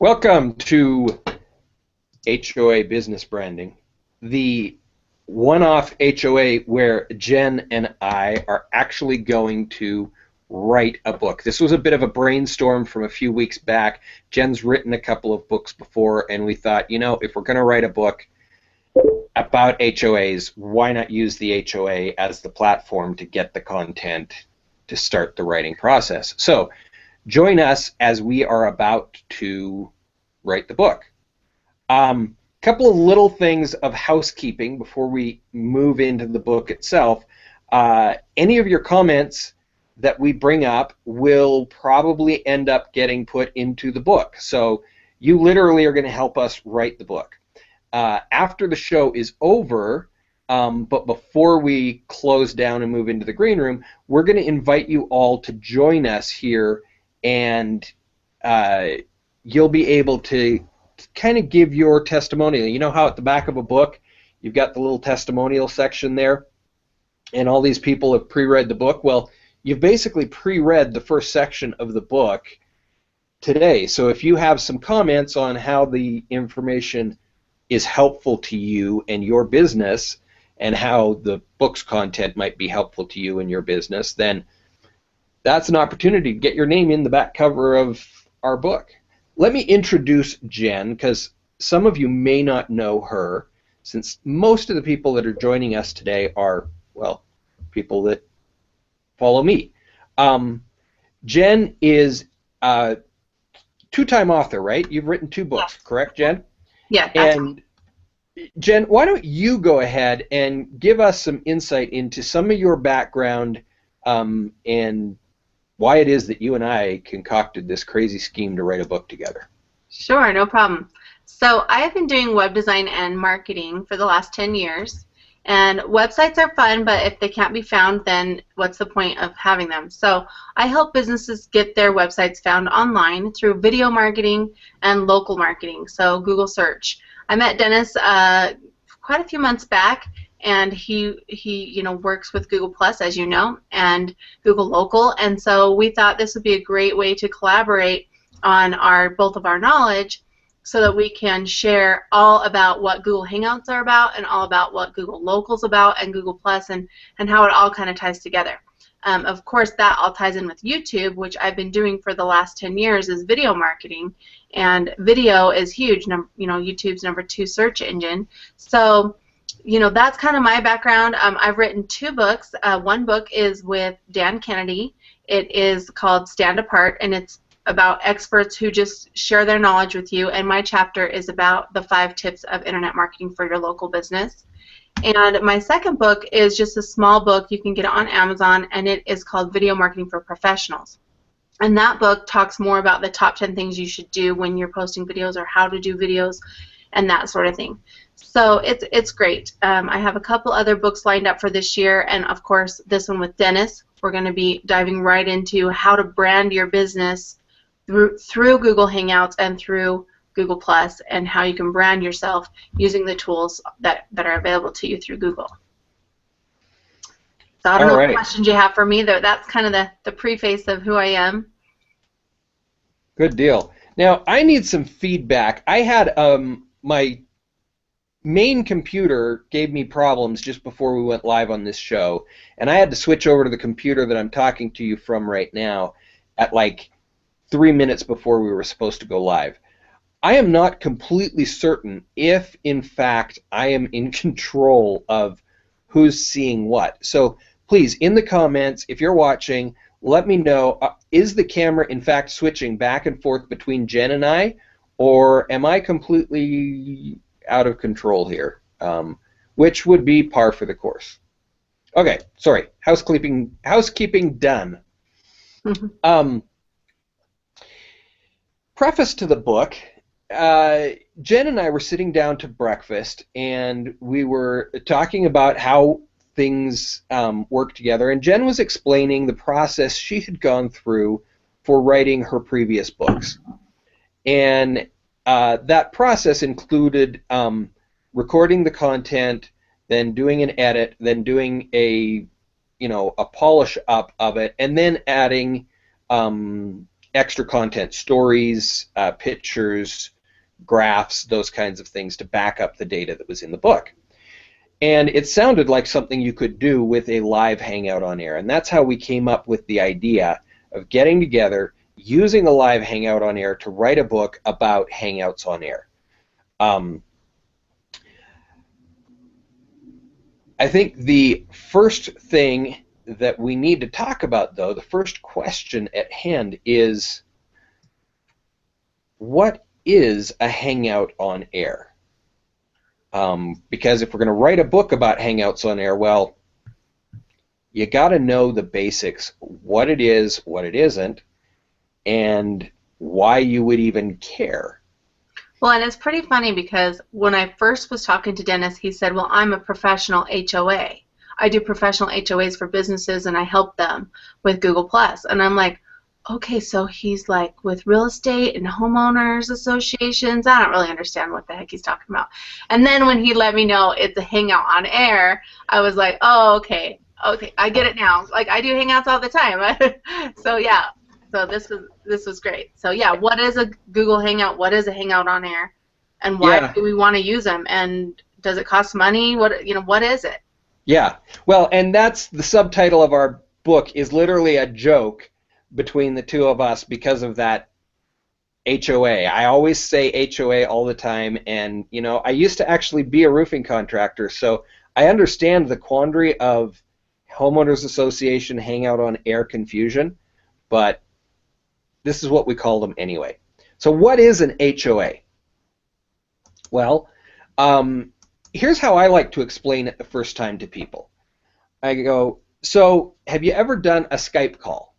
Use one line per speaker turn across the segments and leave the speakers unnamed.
Welcome to HOA Business Branding, the one-off HOA where Jenn and I are actually going to write a book. This was a bit of a brainstorm from a few weeks back. Jen's written a couple of books before, and we thought, if we're going to write a book about HOAs, why not use the HOA as the platform to get the content to start the writing process? So join us as we are about to write the book. Couple of little things of housekeeping before we move into the book itself. Any of your comments that we bring up will probably end up getting put into the book. So you literally are going to help us write the book. After the show is over, but before we close down and move into the green room, we're going to invite you all to join us here, and you'll be able to kind of give your testimonial. You know how at the back of a book you've got the little testimonial section there, and all these people have pre-read the book? Well, you've basically pre-read the first section of the book today. So if you have some comments on how the information is helpful to you and your business, and how the book's content might be helpful to you and your business, then that's an opportunity to get your name in the back cover of our book. Let me introduce Jenn, because some of you may not know her, since most of the people that are joining us today are, well, people that follow me. Jenn is a two-time author, right? You've written 2 books, correct, Jenn?
Yeah.
And Jenn, why don't you go ahead and give us some insight into some of your background and why it is that you and I concocted this crazy scheme to write a book together.
Sure, no problem. So I have been doing web design and marketing for the last 10 years. And websites are fun, but if they can't be found, then what's the point of having them? So I help businesses get their websites found online through video marketing and local marketing, so Google search. I met Dennis quite a few months back, and he works with Google Plus, as you know, and Google Local, and so we thought this would be a great way to collaborate on both of our knowledge, so that we can share all about what Google Hangouts are about, and all about what Google Local's about, and Google Plus, and how it all kind of ties together. Of course, that all ties in with YouTube, which I've been doing for the last 10 years, is video marketing, and video is huge. YouTube's #2 search engine. So, that's kind of my background. I've written 2 books. One book is with Dan Kennedy. It is called Stand Apart, and it's about experts who just share their knowledge with you, and my chapter is about the 5 tips of internet marketing for your local business. And my second book is just a small book. You can get it on Amazon, and it is called Video Marketing for Professionals. And that book talks more about the top 10 things you should do when you're posting videos, or how to do videos, and that sort of thing. So it's great. I have a couple other books lined up for this year, and of course this one with Dennis. We're going to be diving right into how to brand your business through Google Hangouts and through Google Plus, and how you can brand yourself using the tools that are available to you through Google. So I don't know what questions you have for me, though. That's kind of the preface of who I am.
Good deal. Now, I need some feedback. I had my main computer gave me problems just before we went live on this show, and I had to switch over to the computer that I'm talking to you from right now at like 3 minutes before we were supposed to go live. I am not completely certain if, in fact, I am in control of who's seeing what. So please, in the comments, if you're watching, let me know, is the camera, in fact, switching back and forth between Jenn and I, or am I completely out of control here? Which would be par for the course. Okay, sorry. Housekeeping done. Preface to the book. Jenn and I were sitting down to breakfast, and we were talking about how things work together, and Jenn was explaining the process she had gone through for writing her previous books. And that process included recording the content, then doing an edit, then doing a polish up of it, and then adding extra content, stories, pictures, graphs, those kinds of things to back up the data that was in the book. And it sounded like something you could do with a live Hangout on Air. And that's how we came up with the idea of getting together, using a live Hangout on Air to write a book about Hangouts on Air. I think the first thing that we need to talk about, though, the first question at hand is, what is a Hangout on Air? Because if we're going to write a book about Hangouts on Air, well, you got to know the basics, what it is, what it isn't, and why you would even care.
Well, and it's pretty funny because when I first was talking to Dennis, he said, well, I'm a professional HOA. I do professional HOAs for businesses, and I help them with Google+. And I'm like, okay, so he's like with real estate and homeowners associations. I don't really understand what the heck he's talking about. And then when he let me know it's a Hangout on Air, I was like, oh, okay, I get it now. Like, I do Hangouts all the time. So, yeah. So this was great. So yeah, what is a Google Hangout? What is a Hangout on Air? And why do we want to use them? And does it cost money? What is it?
Yeah. Well, and that's the subtitle of our book, is literally a joke between the two of us because of that HOA. I always say HOA all the time, and I used to actually be a roofing contractor, so I understand the quandary of homeowners association Hangout on Air confusion, but this is what we call them anyway. So what is an HOA? Well, here's how I like to explain it the first time to people. I go, so have you ever done a Skype call?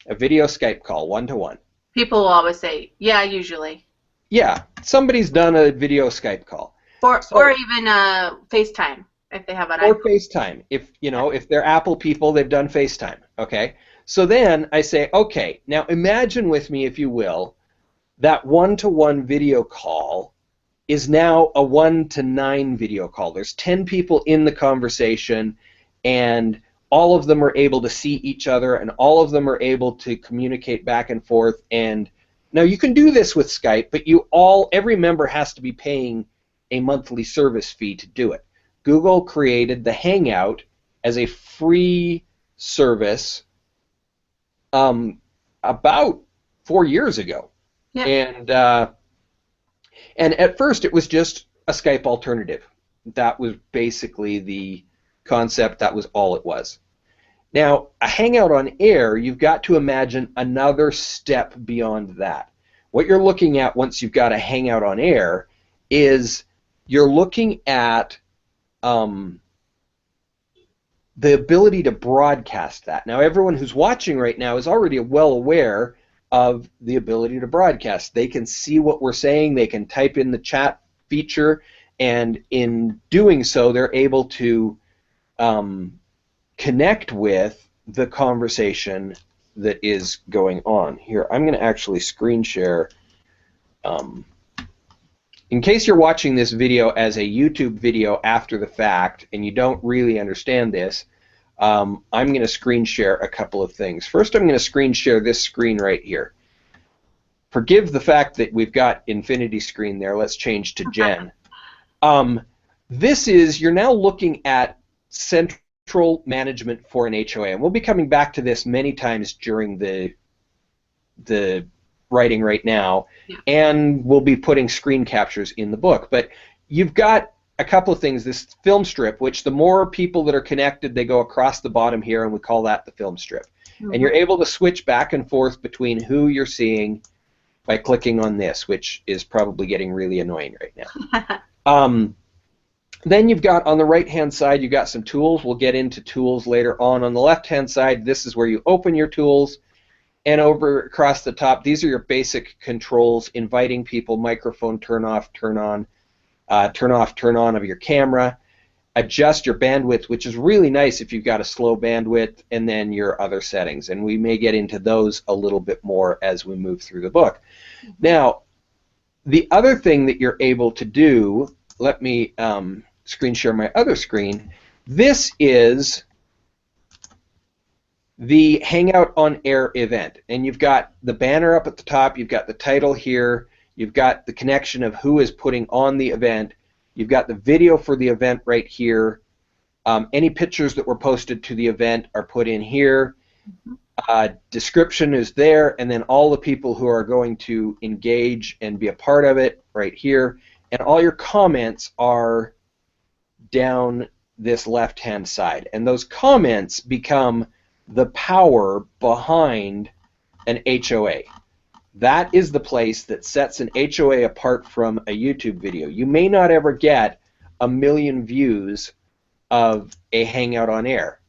A video Skype call, one-to-one?
People will always say, yeah, usually.
Yeah, somebody's done a video Skype call.
Or even FaceTime, if they have an
Or
iPhone.
FaceTime. If they're Apple people, they've done FaceTime, okay? So then I say, okay, now imagine with me, if you will, that one-to-one video call is now a 1-to-9 video call. There's 10 people in the conversation, and all of them are able to see each other, and all of them are able to communicate back and forth. And now you can do this with Skype, but every member has to be paying a monthly service fee to do it. Google created the Hangout as a free service about 4 years ago. Yeah. And at first it was just a Skype alternative. That was basically the concept. That was all it was. Now, a Hangout on Air, you've got to imagine another step beyond that. What you're looking at once you've got a Hangout on Air is you're looking at the ability to broadcast that. Now, everyone who's watching right now is already well aware of the ability to broadcast. They can see what we're saying, they can type in the chat feature, and in doing so, they're able to connect with the conversation that is going on. Here, I'm going to actually screen share. In case you're watching this video as a YouTube video after the fact and you don't really understand this, I'm going to screen share a couple of things. First, I'm going to screen share this screen right here. Forgive the fact that we've got infinity screen there. Let's change to Jen. You're now looking at central management for an HOA, and we'll be coming back to this many times during the writing right now, and we'll be putting screen captures in the book. But you've got a couple of things. This film strip, which the more people that are connected, they go across the bottom here, and we call that the film strip. Mm-hmm. And you're able to switch back and forth between who you're seeing by clicking on this, which is probably getting really annoying right now. Then you've got on the right-hand side, you've got some tools. We'll get into tools later on. On the left-hand side, this is where you open your tools. And over across the top, these are your basic controls: inviting people, microphone turn off, turn on of your camera, adjust your bandwidth, which is really nice if you've got a slow bandwidth, and then your other settings. And we may get into those a little bit more as we move through the book. Now, the other thing that you're able to do, let me screen share my other screen. This is the Hangout On Air event, and you've got the banner up at the top, you've got the title here, you've got the connection of who is putting on the event, you've got the video for the event right here. Any pictures that were posted to the event are put in here. Description is there, and then all the people who are going to engage and be a part of it right here, and all your comments are down this left-hand side, and those comments become the power behind an HOA. That is the place that sets an HOA apart from a YouTube video. You may not ever get 1 million views of a Hangout on Air,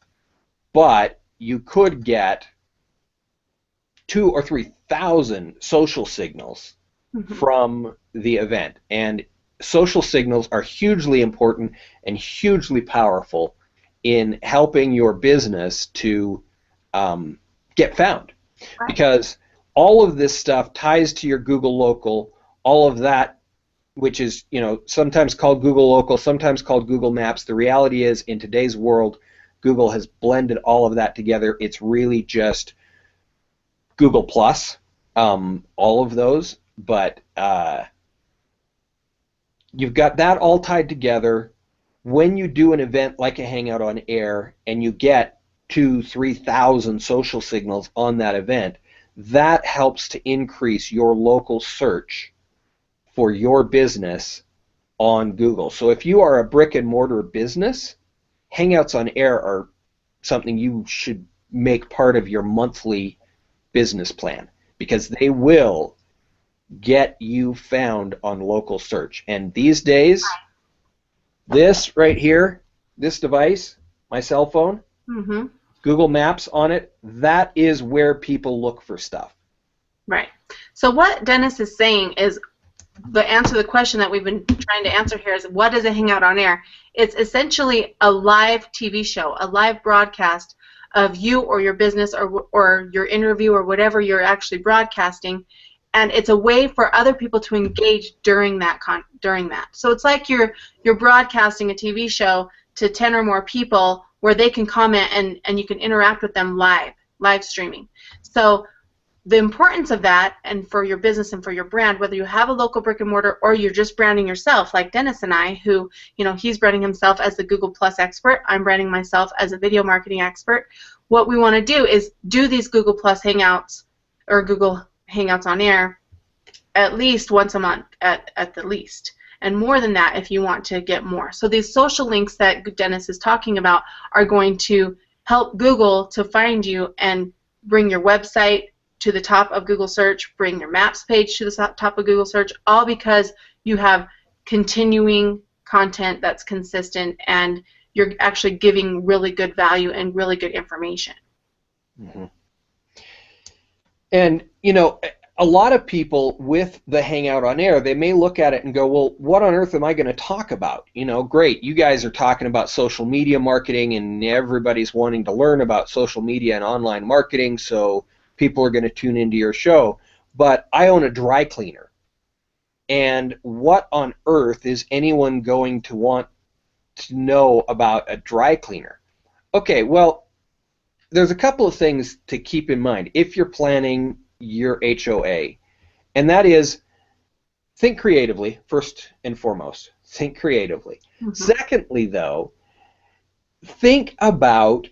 but you could get 2,000 or 3,000 social signals from the event, and social signals are hugely important and hugely powerful in helping your business to get found, because all of this stuff ties to your Google Local, all of that, which is, you know, sometimes called Google Local, sometimes called Google Maps. The reality is, in today's world, Google has blended all of that together. It's really just Google Plus, all of those, but you've got that all tied together. When you do an event like a Hangout on Air and you get 2,000-3,000 social signals on that event, that helps to increase your local search for your business on Google. So if you are a brick and mortar business, Hangouts on Air are something you should make part of your monthly business plan, because they will get you found on local search. And these days, this right here, this device, my cell phone, Google Maps on it, that is where people look for stuff.
Right. So what Dennis is saying is, the answer to the question that we've been trying to answer here is, what is a Hangout on Air? It's essentially a live TV show, a live broadcast of you or your business or your interview or whatever you're actually broadcasting, and it's a way for other people to engage during that. So it's like you're broadcasting a TV show to 10 or more people where they can comment and you can interact with them live streaming. So the importance of that, and for your business and for your brand, whether you have a local brick and mortar or you're just branding yourself, like Dennis and I, who, you know, he's branding himself as the Google Plus expert, I'm branding myself as a video marketing expert. What we want to do is do these Google Plus Hangouts or Google Hangouts on Air at least once a month at the least, and more than that if you want to get more. So these social links that Dennis is talking about are going to help Google to find you and bring your website to the top of Google search, bring your maps page to the top of Google search, all because you have continuing content that's consistent and you're actually giving really good value and really good information.
And, you know, a lot of people with the Hangout on Air, they may look at it and go, well, what on earth am I going to talk about? You know, great, you guys are talking about social media marketing and everybody's wanting to learn about social media and online marketing, so people are going to tune into your show. But I own a dry cleaner, and what on earth is anyone going to want to know about a dry cleaner? Okay, well, there's a couple of things to keep in mind if you're planning your HOA, and that is, think creatively, first and foremost. Think creatively. Secondly, though, think about,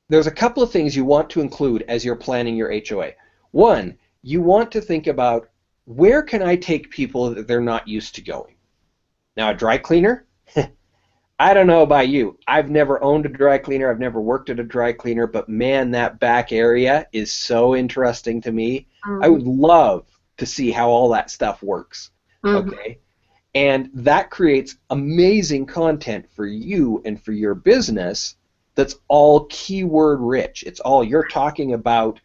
there's a couple of things you want to include as you're planning your HOA. One, you want to think about, where can I take people that they're not used to going? Now, a dry cleaner? I don't know about you. I've never owned a dry cleaner. I've never worked at a dry cleaner, but man, that back area is so interesting to me. I would love to see how all that stuff works. Okay? And that creates amazing content for you and for your business that's all keyword rich. It's all, you're talking about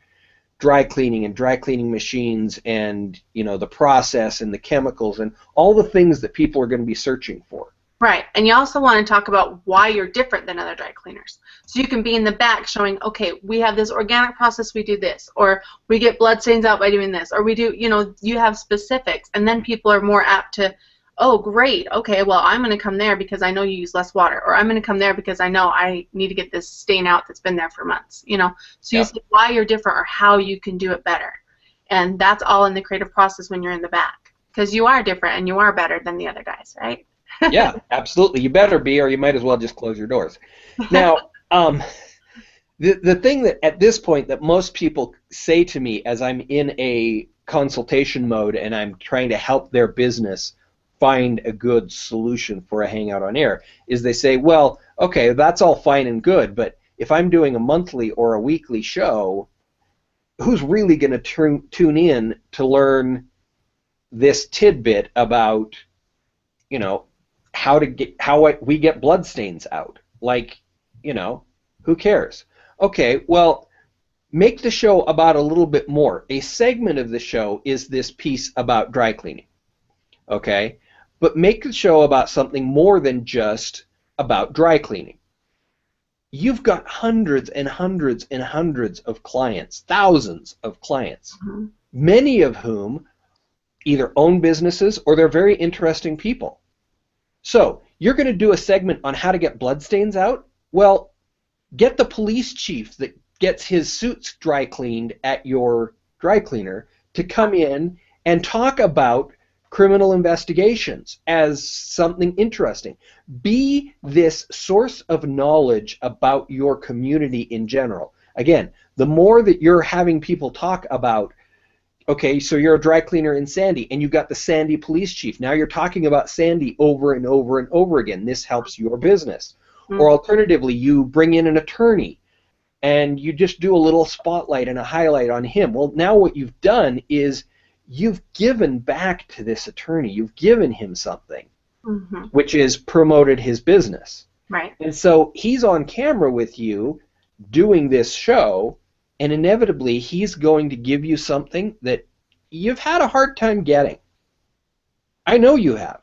dry cleaning and dry cleaning machines and, you know, the process and the chemicals and all the things that people are going to be searching for.
Right, and you also want to talk about why you're different than other dry cleaners. So you can be in the back showing, okay, we have this organic process, we do this, or we get blood stains out by doing this, or we do, you know, you have specifics, and then people are more apt to oh, great, okay, well, I'm going to come there because I know you use less water, or I'm going to come there because I know I need to get this stain out that's been there for months, you know. So you
Yeah.
see why you're different or how you can do it better. And that's all in the creative process when you're in the back, because you are different and you are better than the other guys, right?
Yeah, absolutely. You better be, or you might as well just close your doors. Now, the thing that at this point that most people say to me as I'm in a consultation mode and I'm trying to help their business find a good solution for a Hangout on Air is they say, well, okay, that's all fine and good, but if I'm doing a monthly or a weekly show, who's really going to tune in to learn this tidbit about, you know, how we get bloodstains out? Like, you know, who cares? Okay, well, make the show about a little bit more. A segment of the show is this piece about dry cleaning, okay? But make the show about something more than just about dry cleaning. You've got hundreds and hundreds and hundreds of clients, thousands of clients, many of whom either own businesses or they're very interesting people. So you're going to do a segment on how to get bloodstains out? Well, get the police chief that gets his suits dry cleaned at your dry cleaner to come in and talk about criminal investigations as something interesting. Be this source of knowledge about your community in general. Again, the more that you're having people talk about, okay, so you're a dry cleaner in Sandy and you've got the Sandy police chief. Now you're talking about Sandy over and over and over again. This helps your business. Or alternatively, you bring in an attorney and you just do a little spotlight and a highlight on him. Well, now what you've done is you've given back to this attorney. You've given him something, which is promoted his business.
Right.
And so he's on camera with you doing this show, and inevitably he's going to give you something that you've had a hard time getting. I know you have.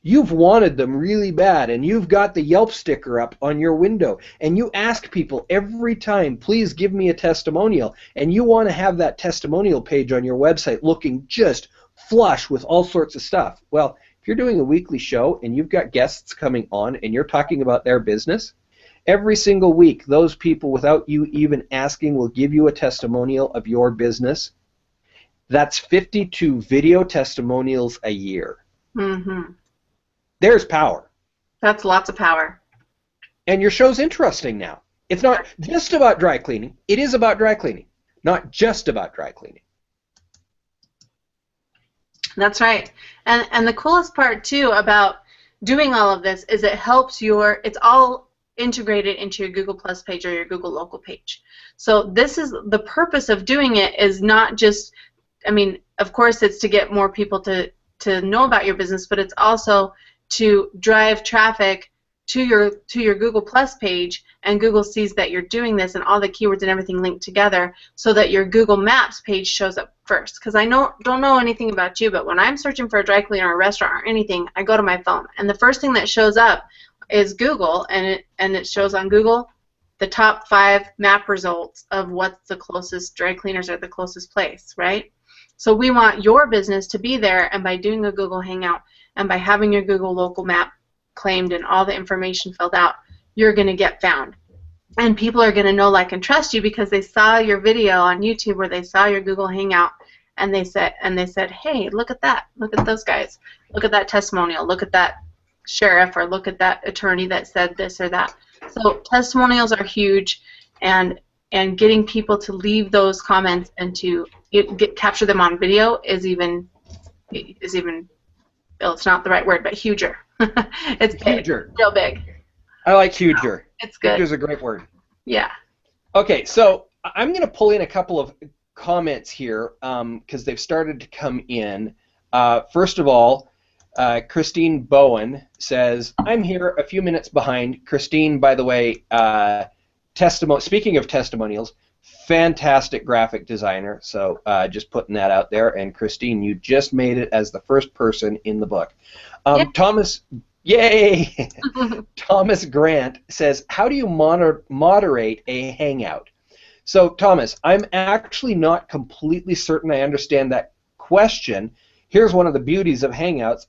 You've wanted them really bad, and you've got the Yelp sticker up on your window, and you ask people every time, please give me a testimonial, and you want to have that testimonial page on your website looking just flush with all sorts of stuff. Well, if you're doing a weekly show and you've got guests coming on and you're talking about their business, every single week those people, without you even asking, will give you a testimonial of your business. That's 52 video testimonials a year. There's power.
That's lots of power.
And your show's interesting now. It's not just about dry cleaning. It is about dry cleaning, not just about dry cleaning.
That's right. And the coolest part, too, about doing all of this is it helps it's all integrated into your Google Plus page or your Google Local page. So this is the purpose of doing it is not just, I mean, of course it's to get more people to know about your business, but it's also to drive traffic to your Google Plus page, and Google sees that you're doing this and all the keywords and everything linked together so that your Google Maps page shows up first. Because I don't know anything about you, but when I'm searching for a dry cleaner or a restaurant or anything, I go to my phone, and the first thing that shows up is Google, and it shows on Google the top 5 map results of what's the closest dry cleaners or the closest place, right? So we want your business to be there, and by doing a Google Hangout and by having your Google local map claimed and all the information filled out, you're going to get found. And people are going to know, like, and trust you because they saw your video on YouTube or they saw your Google Hangout, and they said, hey, look at that. Look at those guys. Look at that testimonial. Look at that sheriff, or look at that attorney that said this or that. So testimonials are huge, and getting people to leave those comments and to capture them on video is even well, it's not the right word, but huger. It's big,
huger.
Real big.
I like huger.
It's good.
Huger's a great word.
Yeah.
Okay, so I'm going to pull in a couple of comments here because they've started to come in. First of all, Christine Bowen says, I'm here a few minutes behind. Christine, by the way, speaking of testimonials, fantastic graphic designer, so just putting that out there. And Christine, you just made it as the first person in the book. Thomas, yay! Thomas Grant says, how do you moderate a Hangout? So Thomas, I'm actually not completely certain I understand that question. here's one of the beauties of Hangouts.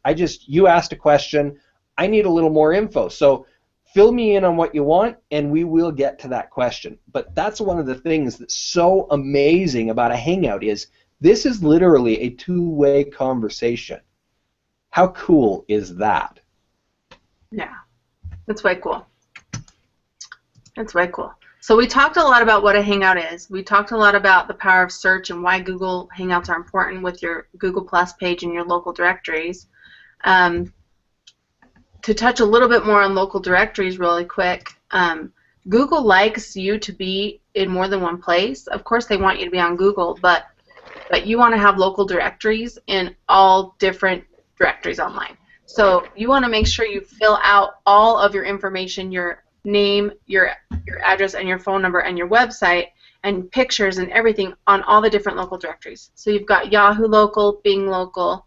You asked a question, I need a little more info. So fill me in on what you want, and we will get to that question. But that's one of the things that's so amazing about a Hangout is this is literally a two-way conversation. How cool is that?
Yeah, that's way cool. That's way cool. So we talked a lot about what a Hangout is. We talked a lot about the power of search and why Google Hangouts are important with your Google Plus page and your local directories. To touch a little bit more on local directories really quick, Google likes you to be in more than one place. Of course they want you to be on Google, but you want to have local directories in all different directories online. So you want to make sure you fill out all of your information, your name, your address, and your phone number, and your website, and pictures and everything on all the different local directories. So you've got Yahoo Local, Bing Local,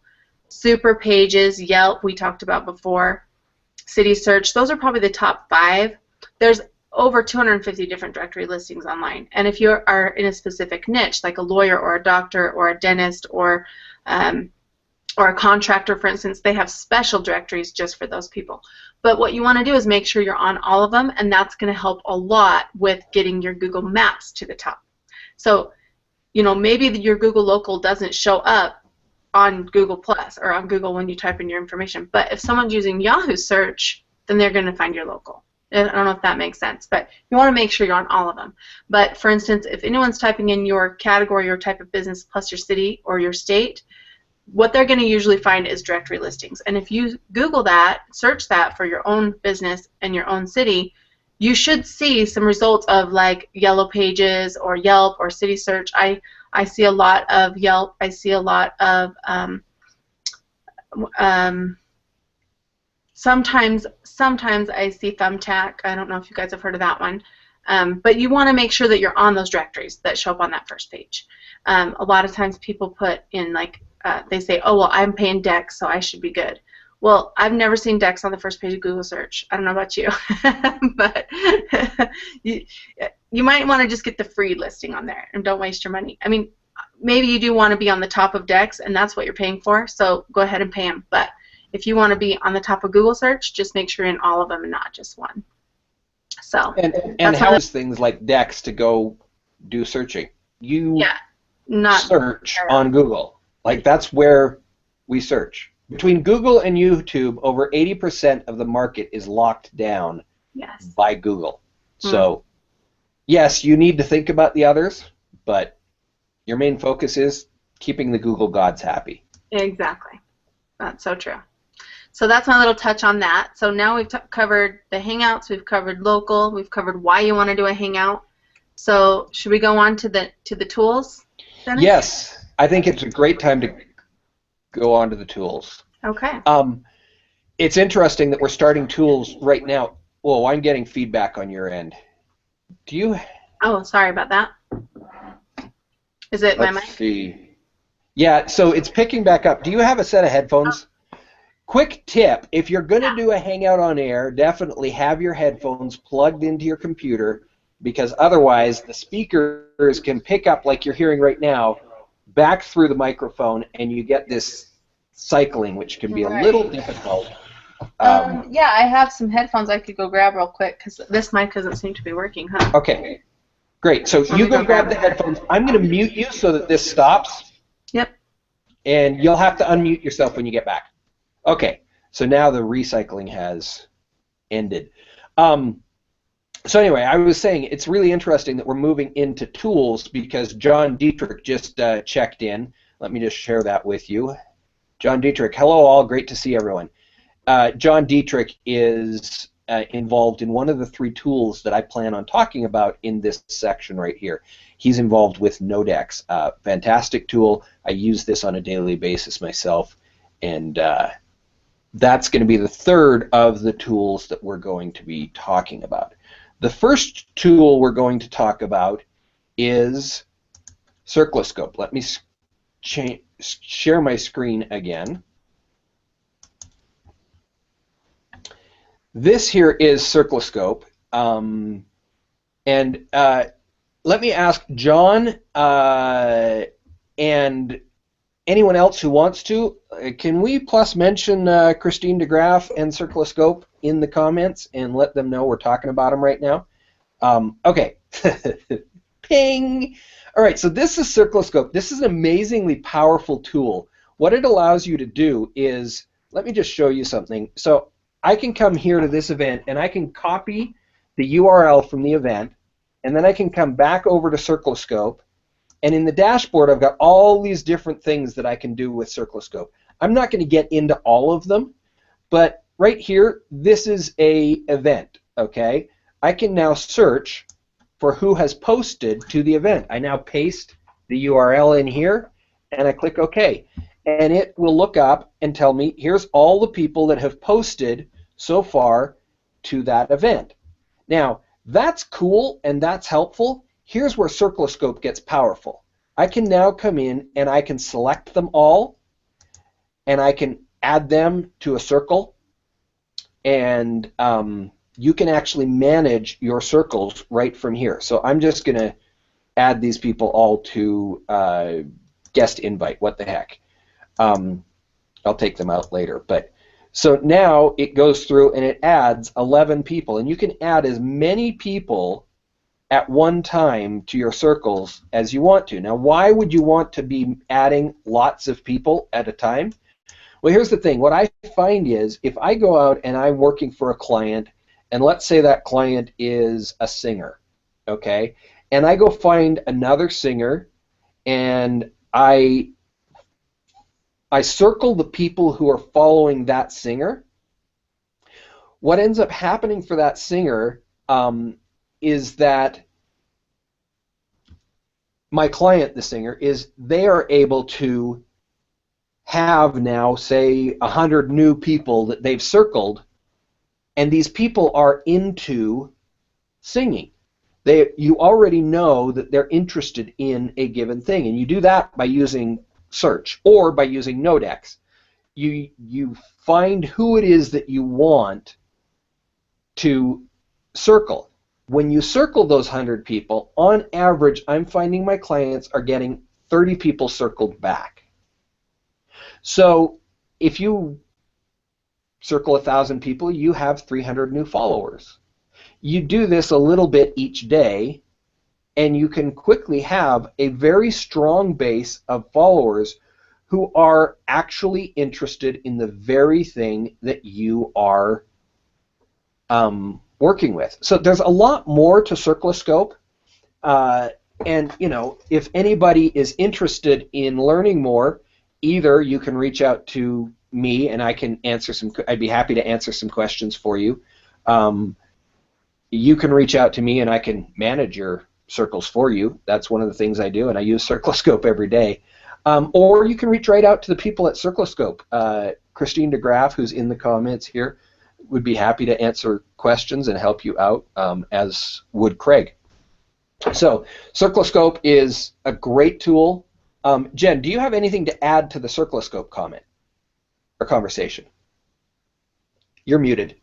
Super Pages, Yelp we talked about before, City Search. Those are probably the top 5. There's over 250 different directory listings online. And if you are in a specific niche, like a lawyer or a doctor or a dentist or a contractor, for instance, they have special directories just for those people. But what you want to do is make sure you're on all of them, and that's going to help a lot with getting your Google Maps to the top. So, you know, maybe your Google Local doesn't show up on Google Plus or on Google when you type in your information, but if someone's using Yahoo search, then they're going to find your local. I don't know if that makes sense, but you want to make sure you're on all of them. But for instance, if anyone's typing in your category or type of business plus your city or your state, what they're going to usually find is directory listings. And if you Google that, search that for your own business and your own city, you should see some results of like Yellow Pages or Yelp or City Search. I see a lot of Yelp. I see a lot of sometimes I see Thumbtack. I don't know if you guys have heard of that one. But you want to make sure that you're on those directories that show up on that first page. A lot of times people put in like they say, oh, well, I'm paying DEX, so I should be good. Well, I've never seen DEX on the first page of Google search. I don't know about you, but you might want to just get the free listing on there and don't waste your money. I mean, maybe you do want to be on the top of DEX, and that's what you're paying for, so go ahead and pay them. But if you want to be on the top of Google search, just make sure you're in all of them and not just one. So
and how is things like DEX to go do searching? You search on Google. Like, that's where we search. Between Google and YouTube, over 80% of the market is locked down by Google. So, yes, you need to think about the others, but your main focus is keeping the Google gods happy.
Exactly. That's so true. So that's my little touch on that. So now we've covered the Hangouts, we've covered local, we've covered why you want to do a Hangout. So should we go on to the tools, Dennis?
Yes. I think it's a great time to go on to the tools.
Okay.
It's interesting that we're starting tools right now. Whoa, I'm getting feedback on your end. Do you?
Oh, sorry about that. Is it my mic?
Let's see. Yeah, so it's picking back up. Do you have a set of headphones? Quick tip, if you're going to do a Hangout on Air, definitely have your headphones plugged into your computer, because otherwise the speakers can pick up, like you're hearing right now, back through the microphone, and you get this cycling, which can be a little difficult.
Yeah, I have some headphones I could go grab real quick, because this mic doesn't seem to be working, huh?
Okay, great. So you go grab the headphones. I'm going to mute you so that this stops.
Yep.
And you'll have to unmute yourself when you get back. Okay, so now the recycling has ended. So anyway, I was saying it's really interesting that we're moving into tools because John Dietrich just checked in. Let me just share that with you. John Dietrich, hello all, great to see everyone. John Dietrich is involved in one of the 3 tools that I plan on talking about in this section right here. He's involved with Nodex, fantastic tool. I use this on a daily basis myself, and that's going to be the 3rd of the tools that we're going to be talking about. The first tool we're going to talk about is Circloscope. Let me share my screen again. This here is Circloscope, and let me ask John and anyone else who wants to, can we plus mention Christine DeGraff and Circloscope in the comments and let them know we're talking about them right now? Okay. Ping! All right, so this is Circloscope. This is an amazingly powerful tool. What it allows you to do is, let me just show you something. So I can come here to this event, and I can copy the URL from the event, and then I can come back over to Circloscope, and in the dashboard I've got all these different things that I can do with Circloscope. I'm not going to get into all of them, but right here, this is a event, okay? I can now search for who has posted to the event. I now paste the URL in here, and I click OK. And it will look up and tell me, here's all the people that have posted so far to that event. Now, that's cool and that's helpful. Here's where Circloscope gets powerful. I can now come in and I can select them all, and I can add them to a circle, and you can actually manage your circles right from here. So I'm just going to add these people all to guest invite. What the heck? I'll take them out later. But so now it goes through and it adds 11 people, and you can add as many people at one time to your circles as you want to. Now, why would you want to be adding lots of people at a time? Well, here's the thing. What I find is if I go out and I'm working for a client, and let's say that client is a singer, okay, and I go find another singer, and I circle the people who are following that singer. What ends up happening for that singer is that my client, the singer, is they are able to have now, say, 100 new people that they've circled, and these people are into singing. You already know that they're interested in a given thing, and you do that by using search or by using Nodex. You find who it is that you want to circle. When you circle those 100 people, on average, I'm finding my clients are getting 30 people circled back. So if you circle 1,000 people, you have 300 new followers. You do this a little bit each day, and you can quickly have a very strong base of followers who are actually interested in the very thing that you are working with. So there's a lot more to Circloscope, and if anybody is interested in learning more, either you can reach out to me and I can answer I'd be happy to answer some questions for you. You can reach out to me and I can manage your circles for you. That's one of the things I do, and I use Circloscope every day. Or you can reach right out to the people at Circloscope. Christine DeGraff, who's in the comments here, would be happy to answer questions and help you out, as would Craig. So Circloscope is a great tool. Jen, do you have anything to add to the Circloscope comment or conversation? You're muted.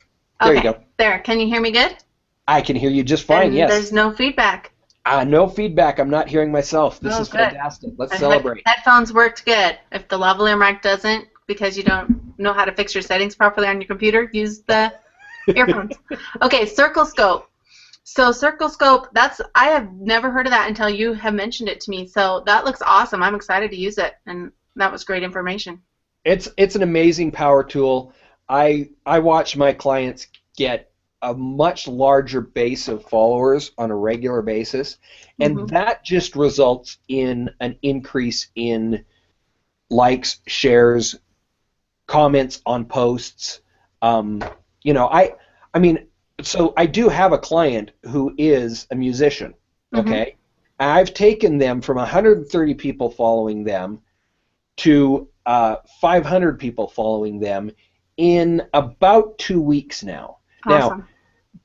There you go.
There. Can you hear me good?
I can hear you just fine,
and
yes.
There's no feedback.
No feedback. I'm not hearing myself. This is fantastic. Let's celebrate.
Headphones worked good. If the lavalier mic doesn't, because you don't know how to fix your settings properly on your computer, use the earphones. Okay, Circloscope. So Circloscope, I have never heard of that until you have mentioned it to me. So that looks awesome. I'm excited to use it, and that was great information.
It's an amazing power tool. I watch my clients get a much larger base of followers on a regular basis, and that just results in an increase in likes, shares, comments on posts. So I do have a client who is a musician, okay? I've taken them from 130 people following them to 500 people following them in about 2 weeks now.
Awesome.
Now,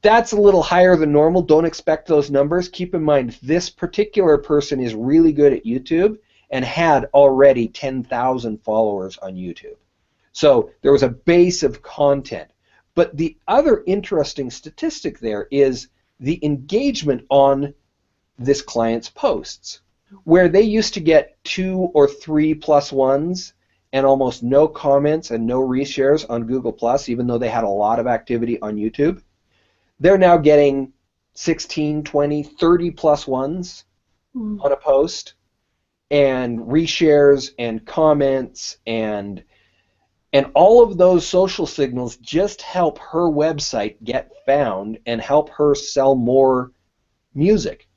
that's a little higher than normal. Don't expect those numbers. Keep in mind, this particular person is really good at YouTube and had already 10,000 followers on YouTube. So there was a base of content. But the other interesting statistic there is the engagement on this client's posts. where they used to get 2 or 3 plus ones and almost no comments and no reshares on Google Plus, even though they had a lot of activity on YouTube. They're now getting 16, 20, 30 plus ones on a post, and reshares and comments, and all of those social signals just help her website get found and help her sell more music.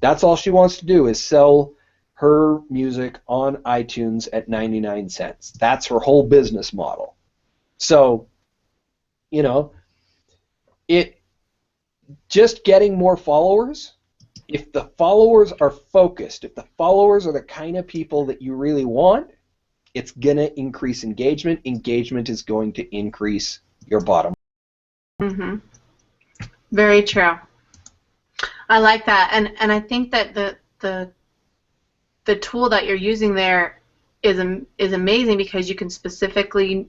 That's all she wants to do, is sell her music on iTunes at 99 cents. That's her whole business model. So, you know, it just getting more followers. If the followers are focused, if the followers are the kind of people that you really want, it's going to increase engagement. Engagement is going to increase your bottom.
Mm-hmm. Very true. I like that, and I think that the tool that you're using there is amazing, because you can specifically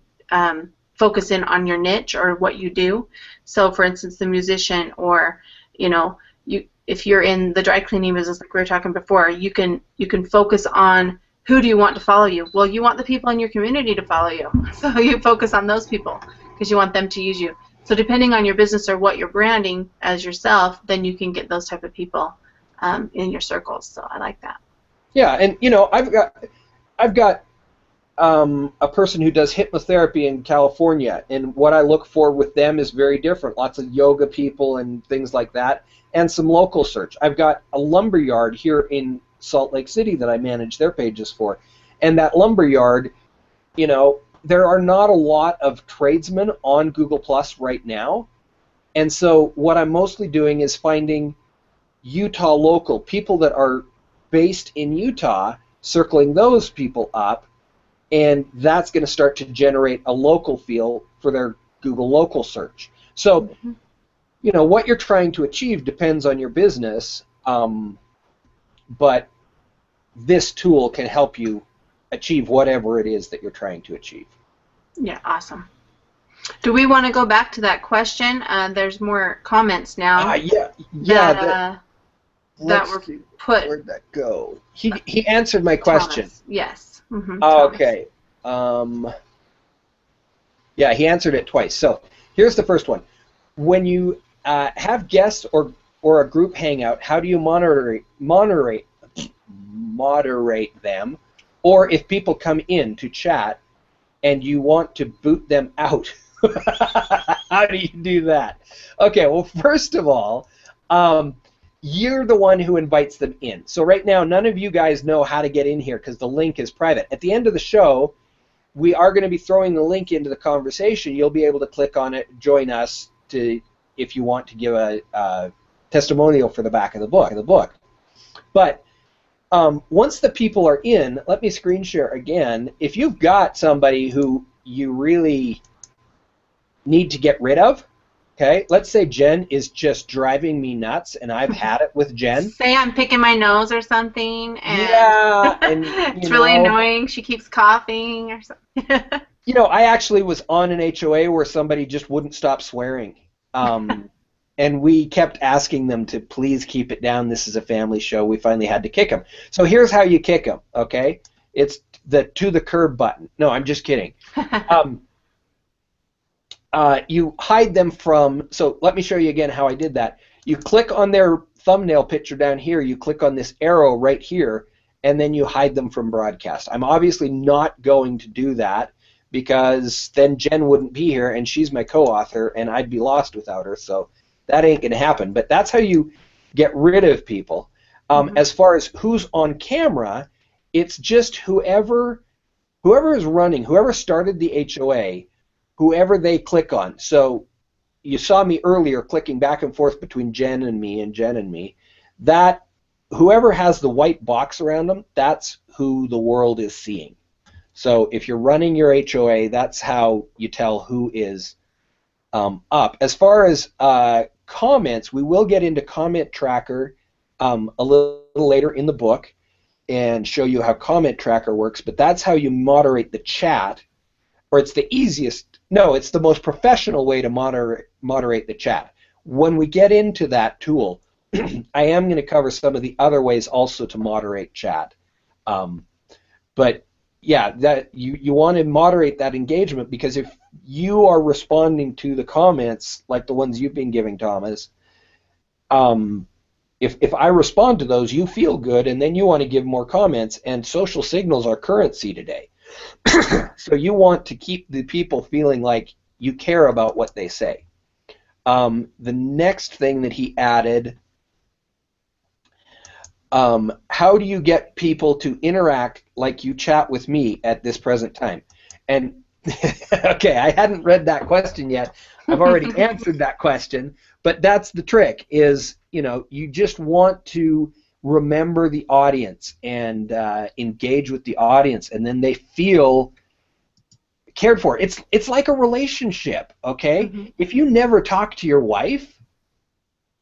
focus in on your niche or what you do. So, for instance, the musician, or if you're in the dry cleaning business, like we were talking before, you can focus on who do you want to follow you. Well, you want the people in your community to follow you, so you focus on those people because you want them to use you. So depending on your business or what you're branding as yourself, then you can get those type of people in your circles. So I like that.
Yeah, and I've got a person who does hypnotherapy in California, and what I look for with them is very different. Lots of yoga people and things like that, and some local search. I've got a lumber yard here in Salt Lake City that I manage their pages for, and that lumber yard, there are not a lot of tradesmen on Google Plus right now, and so what I'm mostly doing is finding Utah local people that are based in Utah, circling those people up, and that's going to start to generate a local feel for their Google local search. So, what you're trying to achieve depends on your business, but this tool can help you achieve whatever it is that you're trying to achieve.
Yeah, awesome. Do we want to go back to that question? There's more comments now. That were put.
Where'd that go? He answered my question.
Thomas. Yes.
Okay. Yeah, he answered it twice. So here's the first one. When you have guests or a group hangout, how do you moderate them? Or if people come in to chat and you want to boot them out, how do you do that? Okay, well, first of all, you're the one who invites them in. So right now, none of you guys know how to get in here because the link is private. At the end of the show, we are going to be throwing the link into the conversation. You'll be able to click on it, join us if you want to give a testimonial for the back of the book. But once the people are in, let me screen share again. If you've got somebody who you really need to get rid of, okay, let's say Jen is just driving me nuts, and I've had it with Jen.
Say I'm picking my nose or something, and
yeah, and
it's really annoying. She keeps coughing or something.
I actually was on an HOA where somebody just wouldn't stop swearing, and we kept asking them to please keep it down. This is a family show. We finally had to kick them. So here's how you kick them, okay? It's the to the curb button. No, I'm just kidding. You hide them from, so let me show you again how I did that. You click on their thumbnail picture down here, you click on this arrow right here, and then you hide them from broadcast. I'm obviously not going to do that because then Jen wouldn't be here, and she's my co-author, and I'd be lost without her, so that ain't going to happen. But that's how you get rid of people. As far as who's on camera, it's just whoever is running, whoever started the HOA, whoever they click on. So you saw me earlier clicking back and forth between Jen and me. That whoever has the white box around them, that's who the world is seeing. So if you're running your HOA, that's how you tell who is up. As far as comments, we will get into Comment Tracker a little later in the book and show you how Comment Tracker works, but that's how you moderate the chat, or it's the easiest, no, it's the most professional way to moderate the chat. When we get into that tool, I am going to cover some of the other ways also to moderate chat. But yeah, that you want to moderate that engagement, because if you are responding to the comments like the ones you've been giving, Thomas, if I respond to those, you feel good, and then you want to give more comments, and social signals are currency today. So you want to keep the people feeling like you care about what they say. The next thing that he added, how do you get people to interact like you chat with me at this present time? And okay, I hadn't read that question yet. I've already answered that question, but that's the trick, is, you know, you just want to remember the audience and engage with the audience, and then they feel cared for. It's like a relationship, okay?
Mm-hmm.
If you never talk to your wife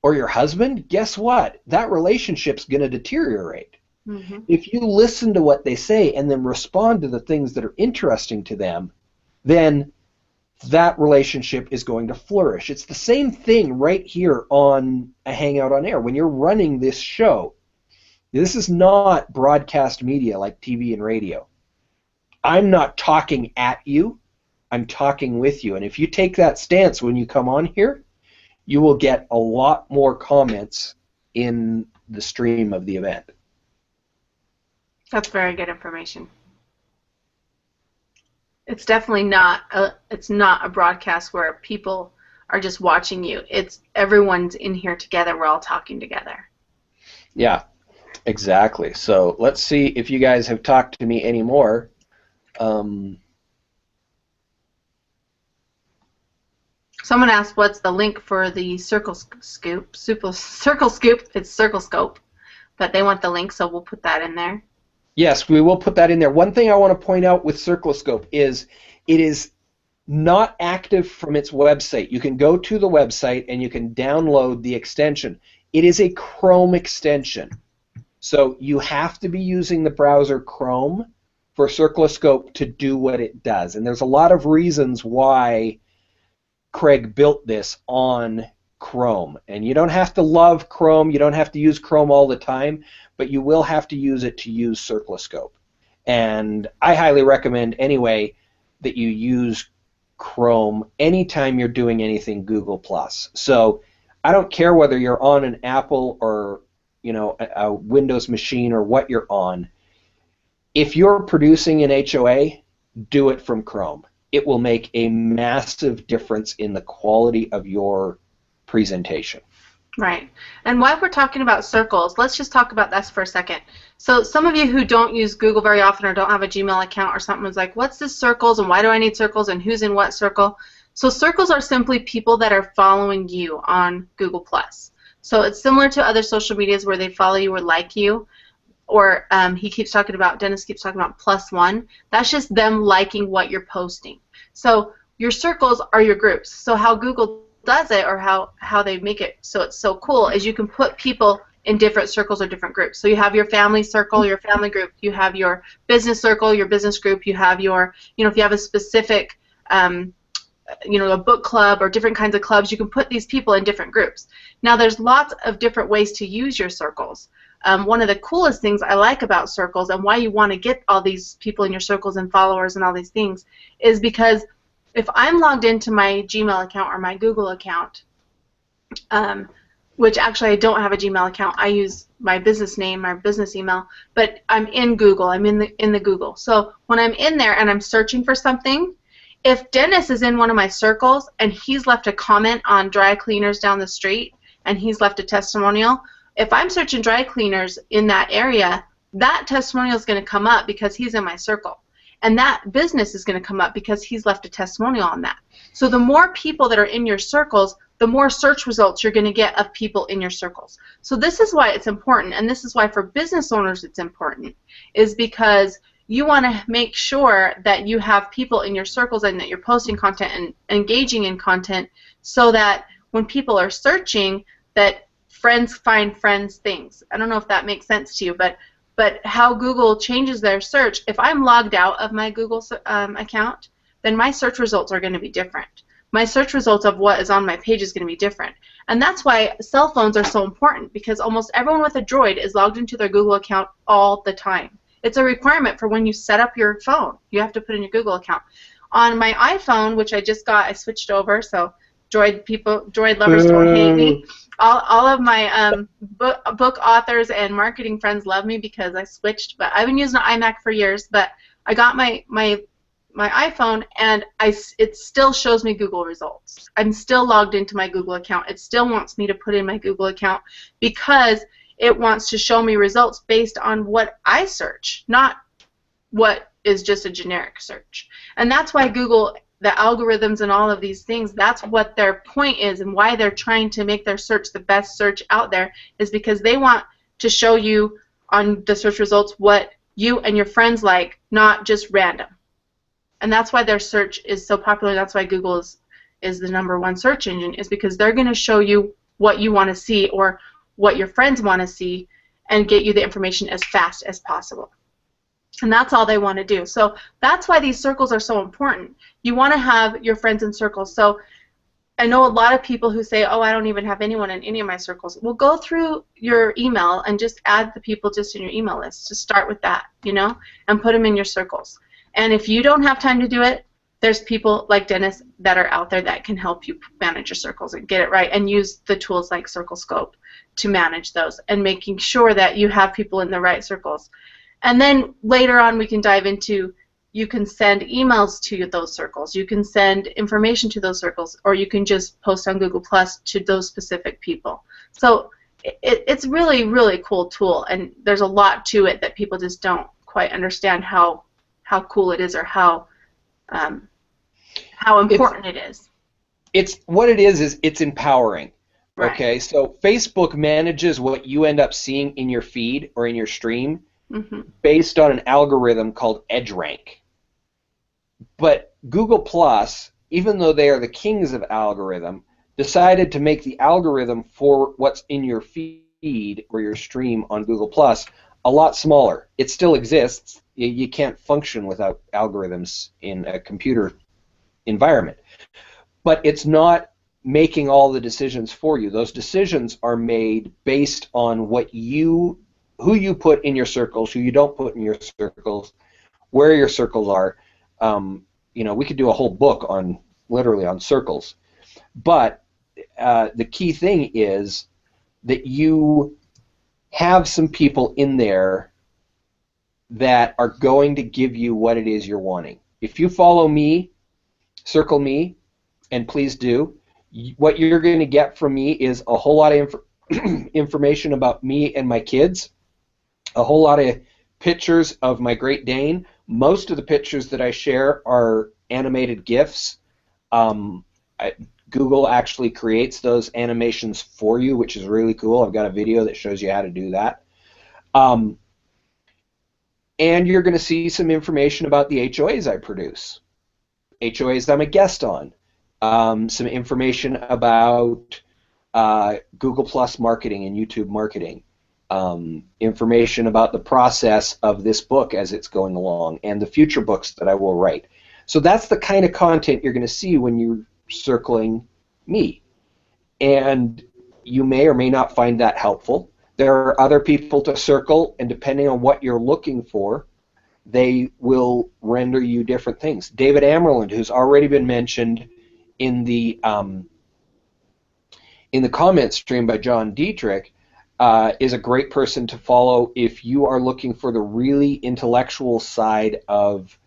or your husband, guess what? That relationship's going to deteriorate.
Mm-hmm.
If you listen to what they say and then respond to the things that are interesting to them, then that relationship is going to flourish. It's the same thing right here on a Hangout on Air. When you're running this show, this is not broadcast media like TV and radio. I'm not talking at you, I'm talking with you. And if you take that stance when you come on here, you will get a lot more comments in the stream of the event.
That's very good information. It's definitely not a broadcast where people are just watching you. It's everyone's in here together. We're all talking together.
Yeah, exactly. So let's see if you guys have talked to me anymore.
Someone asked, what's the link for the Circle Scoop? Circle Scoop, it's Circle Scope, but they want the link, so we'll put that in there.
Yes, we will put that in there. One thing I want to point out with CircleScope is it is not active from its website. You can go to the website and you can download the extension. It is a Chrome extension. So you have to be using the browser Chrome for CircleScope to do what it does. And there's a lot of reasons why Craig built this on Chrome. And you don't have to love Chrome, you don't have to use Chrome all the time, but you will have to use it to use CircleScope. And I highly recommend anyway that you use Chrome anytime you're doing anything Google+. So I don't care whether you're on an Apple or, you know, a Windows machine or what you're on. If you're producing an HOA, do it from Chrome. It will make a massive difference in the quality of your presentation.
Right. And while we're talking about circles, let's just talk about this for a second. So some of you who don't use Google very often or don't have a Gmail account or something is like, what's this circles and why do I need circles and who's in what circle? So circles are simply people that are following you on Google+. So it's similar to other social medias where they follow you or like you, or Dennis keeps talking about +1. That's just them liking what you're posting. So your circles are your groups. So how Google does it, or how they make it so it's so cool, is you can put people in different circles or different groups. So you have your family circle, your family group. You have your business circle, your business group. You have your, you know, if you have a specific, you know, a book club or different kinds of clubs, you can put these people in different groups. Now there's lots of different ways to use your circles. One of the coolest things I like about circles and why you want to get all these people in your circles and followers and all these things is because if I'm logged into my Gmail account or my Google account, which actually I don't have a Gmail account, I use my business name, my business email, but I'm in Google, I'm in the Google. So when I'm in there and I'm searching for something, if Dennis is in one of my circles and he's left a comment on dry cleaners down the street and he's left a testimonial, if I'm searching dry cleaners in that area, that testimonial is going to come up because he's in my circle. And that business is going to come up because he's left a testimonial on that. So the more people that are in your circles, the more search results you're going to get of people in your circles. So this is why it's important, and this is why for business owners it's important, is because you want to make sure that you have people in your circles and that you're posting content and engaging in content so that when people are searching, that friends find friends things. I don't know if that makes sense to you, but how Google changes their search, if I'm logged out of my Google account, then my search results are going to be different. my search results of what is on my page is going to be different. And that's why cell phones are so important, because almost everyone with a Droid is logged into their Google account all the time. It's a requirement for when you set up your phone. You have to put in your Google account. On my iPhone, which I just got, I switched over, so Droid lovers don't hate me. All of my book authors and marketing friends love me because I switched. But I've been using an iMac for years. But I got my iPhone, and it still shows me Google results. I'm still logged into my Google account. It still wants me to put in my Google account because it wants to show me results based on what I search, not what is just a generic search. And that's why Google, the algorithms and all of these things, that's what their point is, and why they're trying to make their search the best search out there, is because they want to show you on the search results what you and your friends like, not just random. And that's why their search is so popular. That's why Google is the #1 search engine, is because they're going to show you what you want to see or what your friends want to see and get you the information as fast as possible. And that's all they want to do. So that's why these circles are so important. You want to have your friends in circles. So I know a lot of people who say, oh, I don't even have anyone in any of my circles. Well, go through your email and just add the people just in your email list. Just start with that, and put them in your circles. And if you don't have time to do it, there's people like Dennis that are out there that can help you manage your circles and get it right, and use the tools like Circle Scope to manage those and making sure that you have people in the right circles. And then later on we can dive into, you can send emails to those circles, you can send information to those circles, or you can just post on Google Plus to those specific people. So it's really, really cool tool, and there's a lot to it that people just don't quite understand how cool it is, or how important it is.
It's what it is it's empowering.
Right.
Okay, so Facebook manages what you end up seeing in your feed or in your stream based on an algorithm called EdgeRank. But Google Plus, even though they are the kings of algorithm, decided to make the algorithm for what's in your feed or your stream on Google Plus a lot smaller. It still exists. You can't function without algorithms in a computer environment. But it's not making all the decisions for you. Those decisions are made based on who you put in your circles, who you don't put in your circles, where your circles are. We could do a whole book literally on circles. But the key thing is that you have some people in there that are going to give you what it is you're wanting. If you follow me, circle me, and please do, what you're going to get from me is a whole lot of information about me and my kids, a whole lot of pictures of my Great Dane. Most of the pictures that I share are animated GIFs. Google actually creates those animations for you, which is really cool. I've got a video that shows you how to do that. And you're going to see some information about the HOAs I produce, HOAs I'm a guest on, some information about Google Plus marketing and YouTube marketing, information about the process of this book as it's going along, and the future books that I will write. So that's the kind of content you're going to see when you're circling me. And you may or may not find that helpful. There are other people to circle, and depending on what you're looking for, they will render you different things. David Amerland, who's already been mentioned in the comment stream by John Dietrich, is a great person to follow if you are looking for the really intellectual side of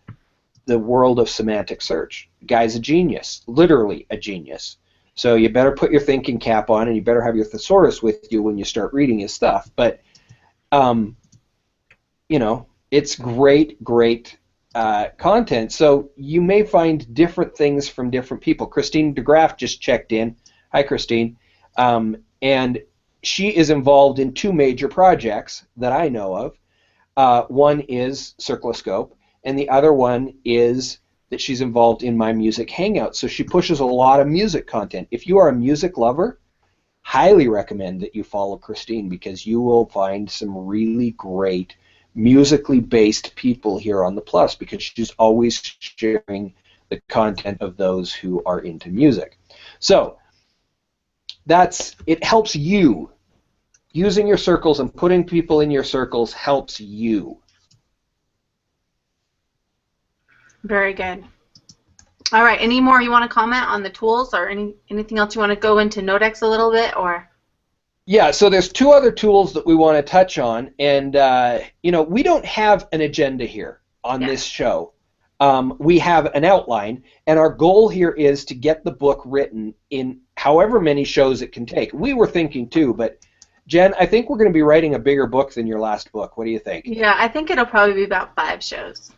the world of semantic search. The guy's a genius, literally a genius. So you better put your thinking cap on, and you better have your thesaurus with you when you start reading his stuff. But, it's great content. So you may find different things from different people. Christine DeGraff just checked in. Hi, Christine. And she is involved in 2 major projects that I know of. One is Circloscope, and the other one is that she's involved in my music Hangout. So she pushes a lot of music content. If you are a music lover, highly recommend that you follow Christine, because you will find some really great musically based people here on the Plus, because she's always sharing the content of those who are into music. So it helps you. Using your circles and putting people in your circles helps you.
Very good. All right. Any more you want to comment on the tools, or anything else you want to go into Nodex a little bit, or?
Yeah. So there's two other tools that we want to touch on, and we don't have an agenda here on this show. We have an outline, and our goal here is to get the book written in however many shows it can take. We were thinking too, but Jen, I think we're going to be writing a bigger book than your last book. What do you think?
Yeah, I think it'll probably be about 5 shows.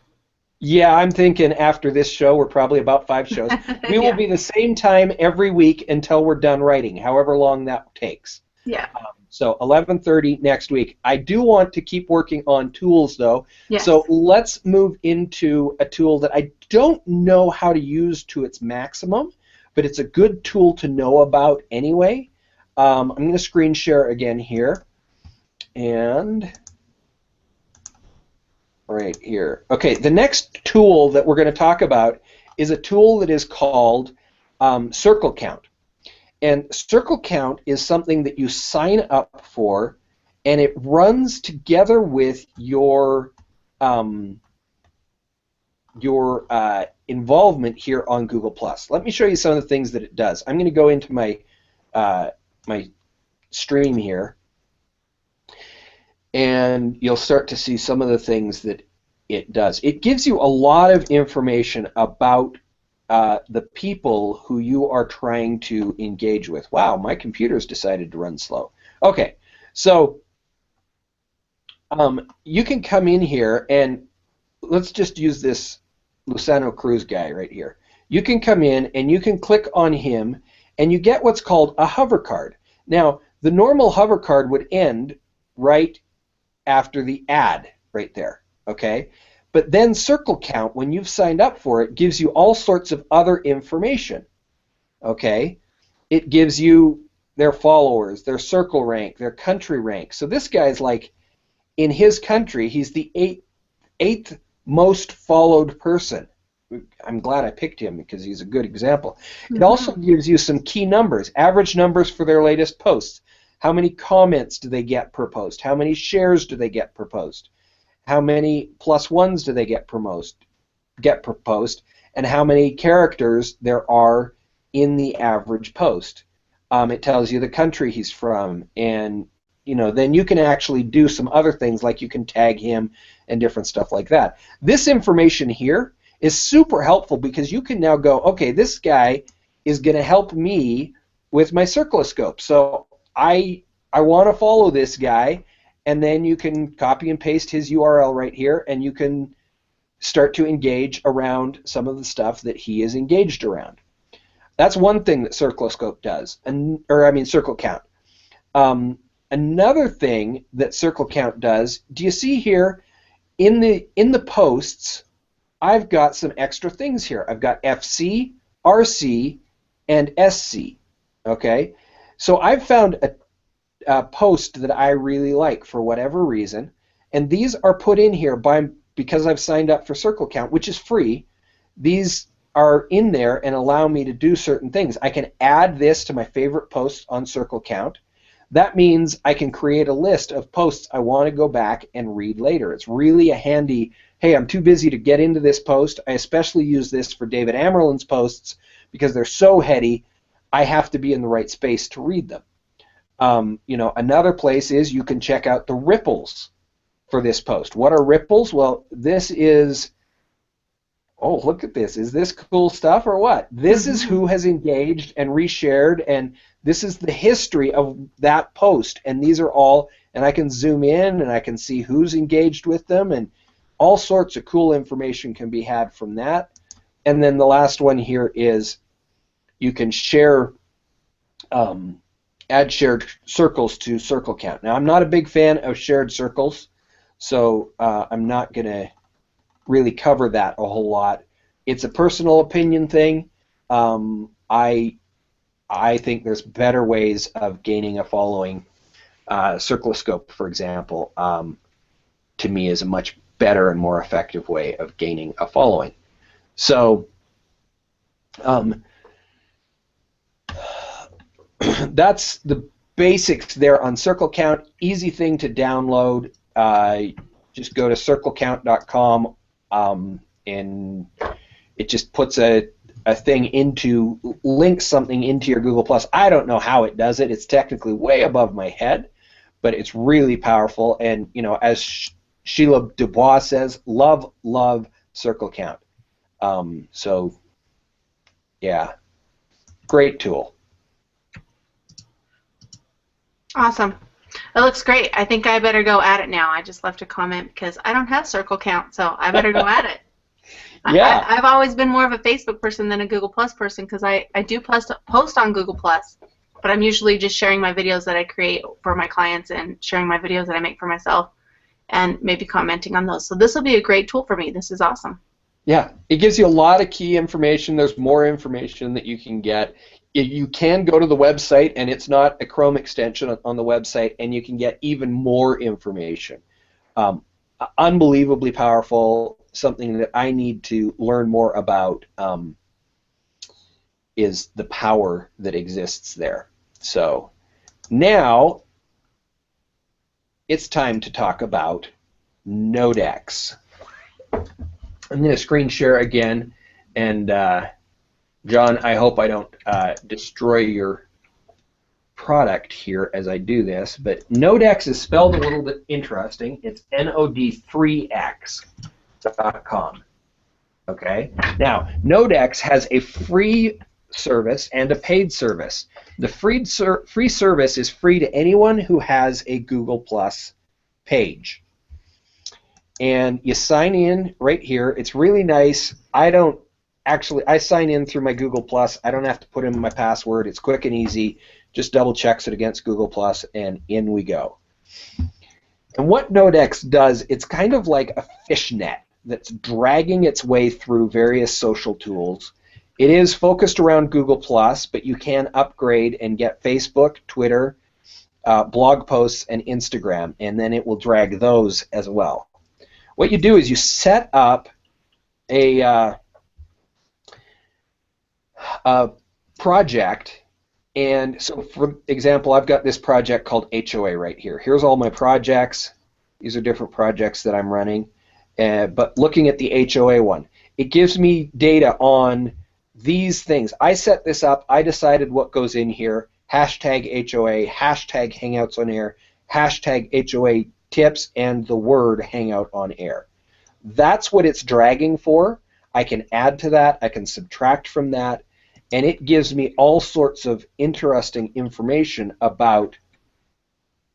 Yeah, I'm thinking after this show, we're probably about 5 shows. We will be the same time every week until we're done writing, however long that takes.
Yeah.
So 11:30 next week. I do want to keep working on tools, though.
Yes.
So let's move into a tool that I don't know how to use to its maximum, but it's a good tool to know about anyway. I'm going to screen share again here, and right here. Okay, the next tool that we're going to talk about is a tool that is called Circle Count. And Circle Count is something that you sign up for, and it runs together with your involvement here on Google+. Let me show you some of the things that it does. I'm going to go into my my stream here, and you'll start to see some of the things that it does. It gives you a lot of information about the people who you are trying to engage with. Wow, my computer's decided to run slow. Okay, so you can come in here, and let's just use this Luciano Cruz guy right here. You can come in and you can click on him, and you get what's called a hover card. Now, the normal hover card would end right after the ad right there, okay? But then Circle Count, when you've signed up for it, gives you all sorts of other information, okay? It gives you their followers, their circle rank, their country rank. So this guy's like, in his country, he's the eighth most followed person. I'm glad I picked him because he's a good example. It also gives you some key numbers, average numbers for their latest posts. How many comments do they get per post? How many shares do they get per post? How many +1s do they get per post? And how many characters there are in the average post? It tells you the country he's from, and then you can actually do some other things, like you can tag him and different stuff like that. This information here is super helpful because you can now go, okay, this guy is going to help me with my circloscope. So I want to follow this guy, and then you can copy and paste his URL right here, and you can start to engage around some of the stuff that he is engaged around. That's one thing that Circloscope does, Circle Count. Another thing that Circle Count does, do you see here in the posts, I've got some extra things here. I've got FC, RC, and SC, okay? So I've found a post that I really like for whatever reason, and these are put in here because I've signed up for Circle Count, which is free. These are in there and allow me to do certain things. I can add this to my favorite posts on Circle Count. That means I can create a list of posts I want to go back and read later. It's really a handy, hey, I'm too busy to get into this post. I especially use this for David Amerlin's posts because they're so heady, I have to be in the right space to read them. Another place is you can check out the ripples for this post. What are ripples? Well, this is, oh, look at this. Is this cool stuff or what? This is who has engaged and reshared, and this is the history of that post. And these are all, and I can zoom in and I can see who's engaged with them, and all sorts of cool information can be had from that. And then the last one here is you can share, add shared circles to Circle Count. Now, I'm not a big fan of shared circles, so I'm not going to really cover that a whole lot. It's a personal opinion thing. I think there's better ways of gaining a following. Circloscope, for example, to me is a much better and more effective way of gaining a following. So Um, that's the basics there on Circle Count. Easy thing to download. Just go to circlecount.com, and it just puts a thing links something into your Google Plus. I don't know how it does it. It's technically way above my head, but it's really powerful. And as Sheila Dubois says, love Circle Count. So yeah, great tool.
Awesome. It looks great. I think I better go at it now. I just left a comment because I don't have Circle Count, so I better go at it.
Yeah.
I've always been more of a Facebook person than a Google Plus person because I do post on Google Plus, but I'm usually just sharing my videos that I create for my clients and sharing my videos that I make for myself and maybe commenting on those. So this will be a great tool for me. This is awesome.
Yeah, it gives you a lot of key information. There's more information that you can get. You can go to the website, and it's not a Chrome extension on the website, and you can get even more information. Unbelievably powerful. Something that I need to learn more about is the power that exists there. So now it's time to talk about Nodex. I'm going to screen share again, and John, I hope I don't destroy your product here as I do this, but Nodex is spelled a little bit interesting. It's NOD3X.com. Okay? Now, Nodex has a free service and a paid service. The free service is free to anyone who has a Google Plus page. And you sign in right here. It's really nice. I sign in through my Google Plus. I don't have to put in my password. It's quick and easy. Just double checks it against Google Plus, and in we go. And what Nodex does, it's kind of like a fishnet that's dragging its way through various social tools. It is focused around Google Plus, but you can upgrade and get Facebook, Twitter, blog posts, and Instagram, and then it will drag those as well. What you do is you set up a project, and so for example, I've got this project called HOA right here. Here's all my projects. These are different projects that I'm running, but looking at the HOA one, it gives me data on these things. I set this up. I decided what goes in here. Hashtag HOA, hashtag Hangouts on Air, hashtag HOA tips, and the word Hangout on Air. That's what it's dragging for. I can add to that. I can subtract from that. And it gives me all sorts of interesting information about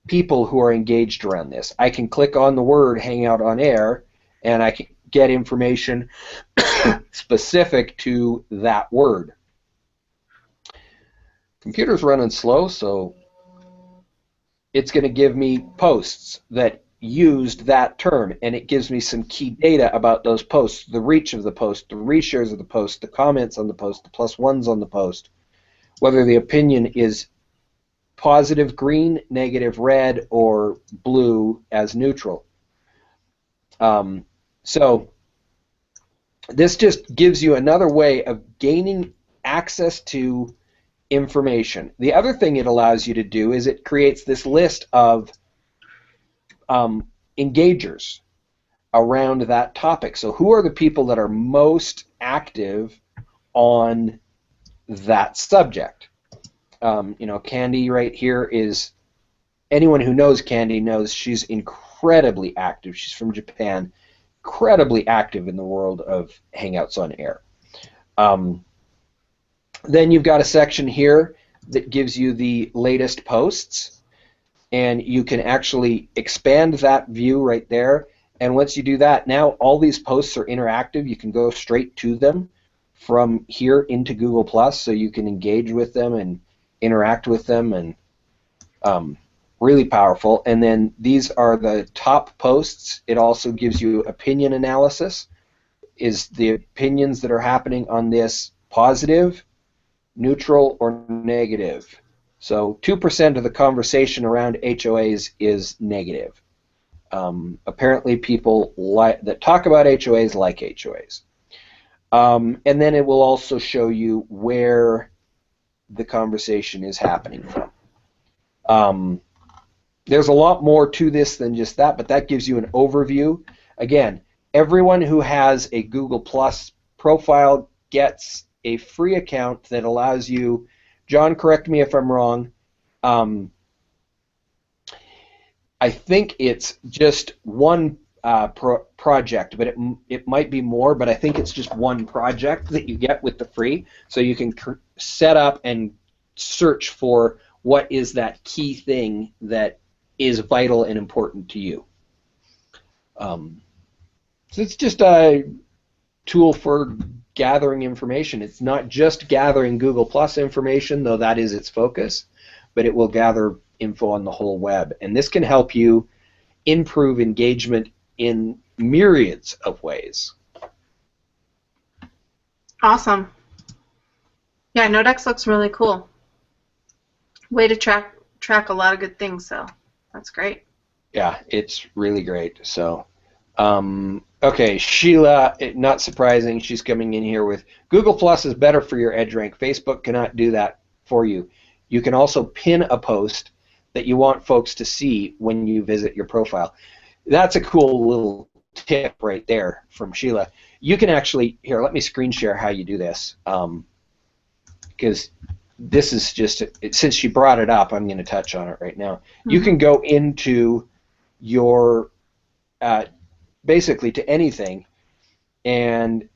people who are engaged around this. I can click on the word Hangout on Air, and I can get information specific to that word. Computer's running slow, so it's going to give me posts that used that term, and it gives me some key data about those posts, the reach of the post, the reshares of the post, the comments on the post, the plus ones on the post, whether the opinion is positive green, negative red, or blue as neutral. So this just gives you another way of gaining access to information. The other thing it allows you to do is it creates this list of engagers around that topic. So who are the people that are most active on that subject? Candy right here is, anyone who knows Candy knows she's incredibly active. She's from Japan, incredibly active in the world of Hangouts on Air. Then you've got a section here that gives you the latest posts, and you can actually expand that view right there. And once you do that, now all these posts are interactive. You can go straight to them from here into Google Plus, so you can engage with them and interact with them, and really powerful. And then these are the top posts. It also gives you opinion analysis. Is the opinions that are happening on this positive, neutral, or negative? So 2% of the conversation around HOAs is negative. Apparently people that talk about HOAs like HOAs. And then it will also show you where the conversation is happening from. There's a lot more to this than just that, but that gives you an overview. Again, everyone who has a Google Plus profile gets a free account that allows you, John, correct me if I'm wrong, I think it's just one project, but it might be more, but I think it's just one project that you get with the free, so you can set up and search for what is that key thing that is vital and important to you. So it's just a tool for gathering information. It's not just gathering Google Plus information, though that is its focus, but it will gather info on the whole web. And this can help you improve engagement in myriads of ways.
Awesome. Yeah, Nodex looks really cool. Way to track a lot of good things, so that's great.
Yeah, it's really great. So, okay, Sheila, not surprising, she's coming in here with Google Plus is better for your EdgeRank. Facebook cannot do that for you. You can also pin a post that you want folks to see when you visit your profile. That's a cool little tip right there from Sheila. You can actually, here, let me screen share how you do this, because this is just, since she brought it up, I'm going to touch on it right now. Mm-hmm. You can go into your, basically to anything, and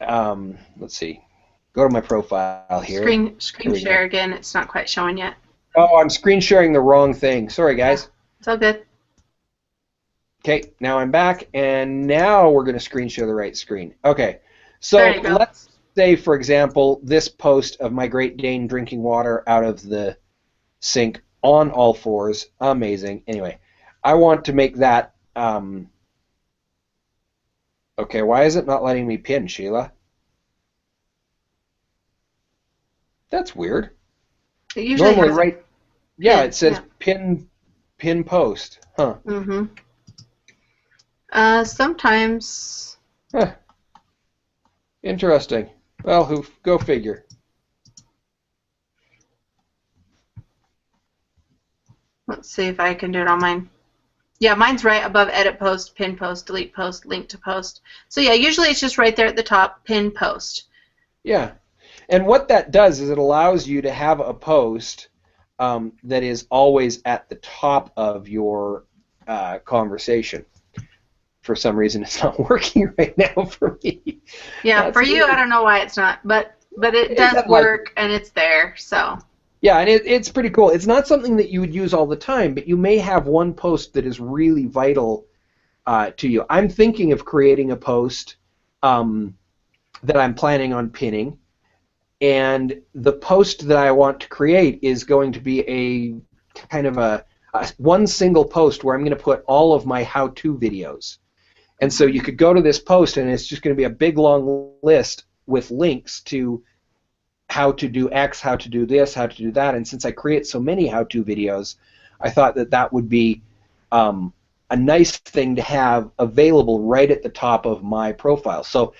let's see, go to my profile here.
Screen share again, it's not quite showing yet.
Oh, I'm screen sharing the wrong thing. Sorry, guys.
Yeah, it's all good.
Okay, now I'm back, and now we're going to screen share the right screen. Okay, so let's say, for example, this post of my Great Dane drinking water out of the sink on all fours. Amazing. Anyway, I want to make that... okay, why is it not letting me pin, Sheila? That's weird.
It usually
normally, right? Yeah,
pin,
it says pin post. Huh.
Mm-hmm. Sometimes.
Huh. Interesting. Well, go figure.
Let's see if I can do it on mine. Yeah, mine's right above edit post, pin post, delete post, link to post. So yeah, usually it's just right there at the top, pin post.
Yeah. And what that does is it allows you to have a post that is always at the top of your conversation. For some reason, it's not working right now for me.
Yeah, that's for you, weird. I don't know why it's not, but it does work, and it's there, so.
Yeah, and it's pretty cool. It's not something that you would use all the time, but you may have one post that is really vital to you. I'm thinking of creating a post that I'm planning on pinning, and the post that I want to create is going to be a kind of a one single post where I'm going to put all of my how-to videos. And so you could go to this post, and it's just going to be a big, long list with links to how to do X, how to do this, how to do that. And since I create so many how-to videos, I thought that that would be a nice thing to have available right at the top of my profile. So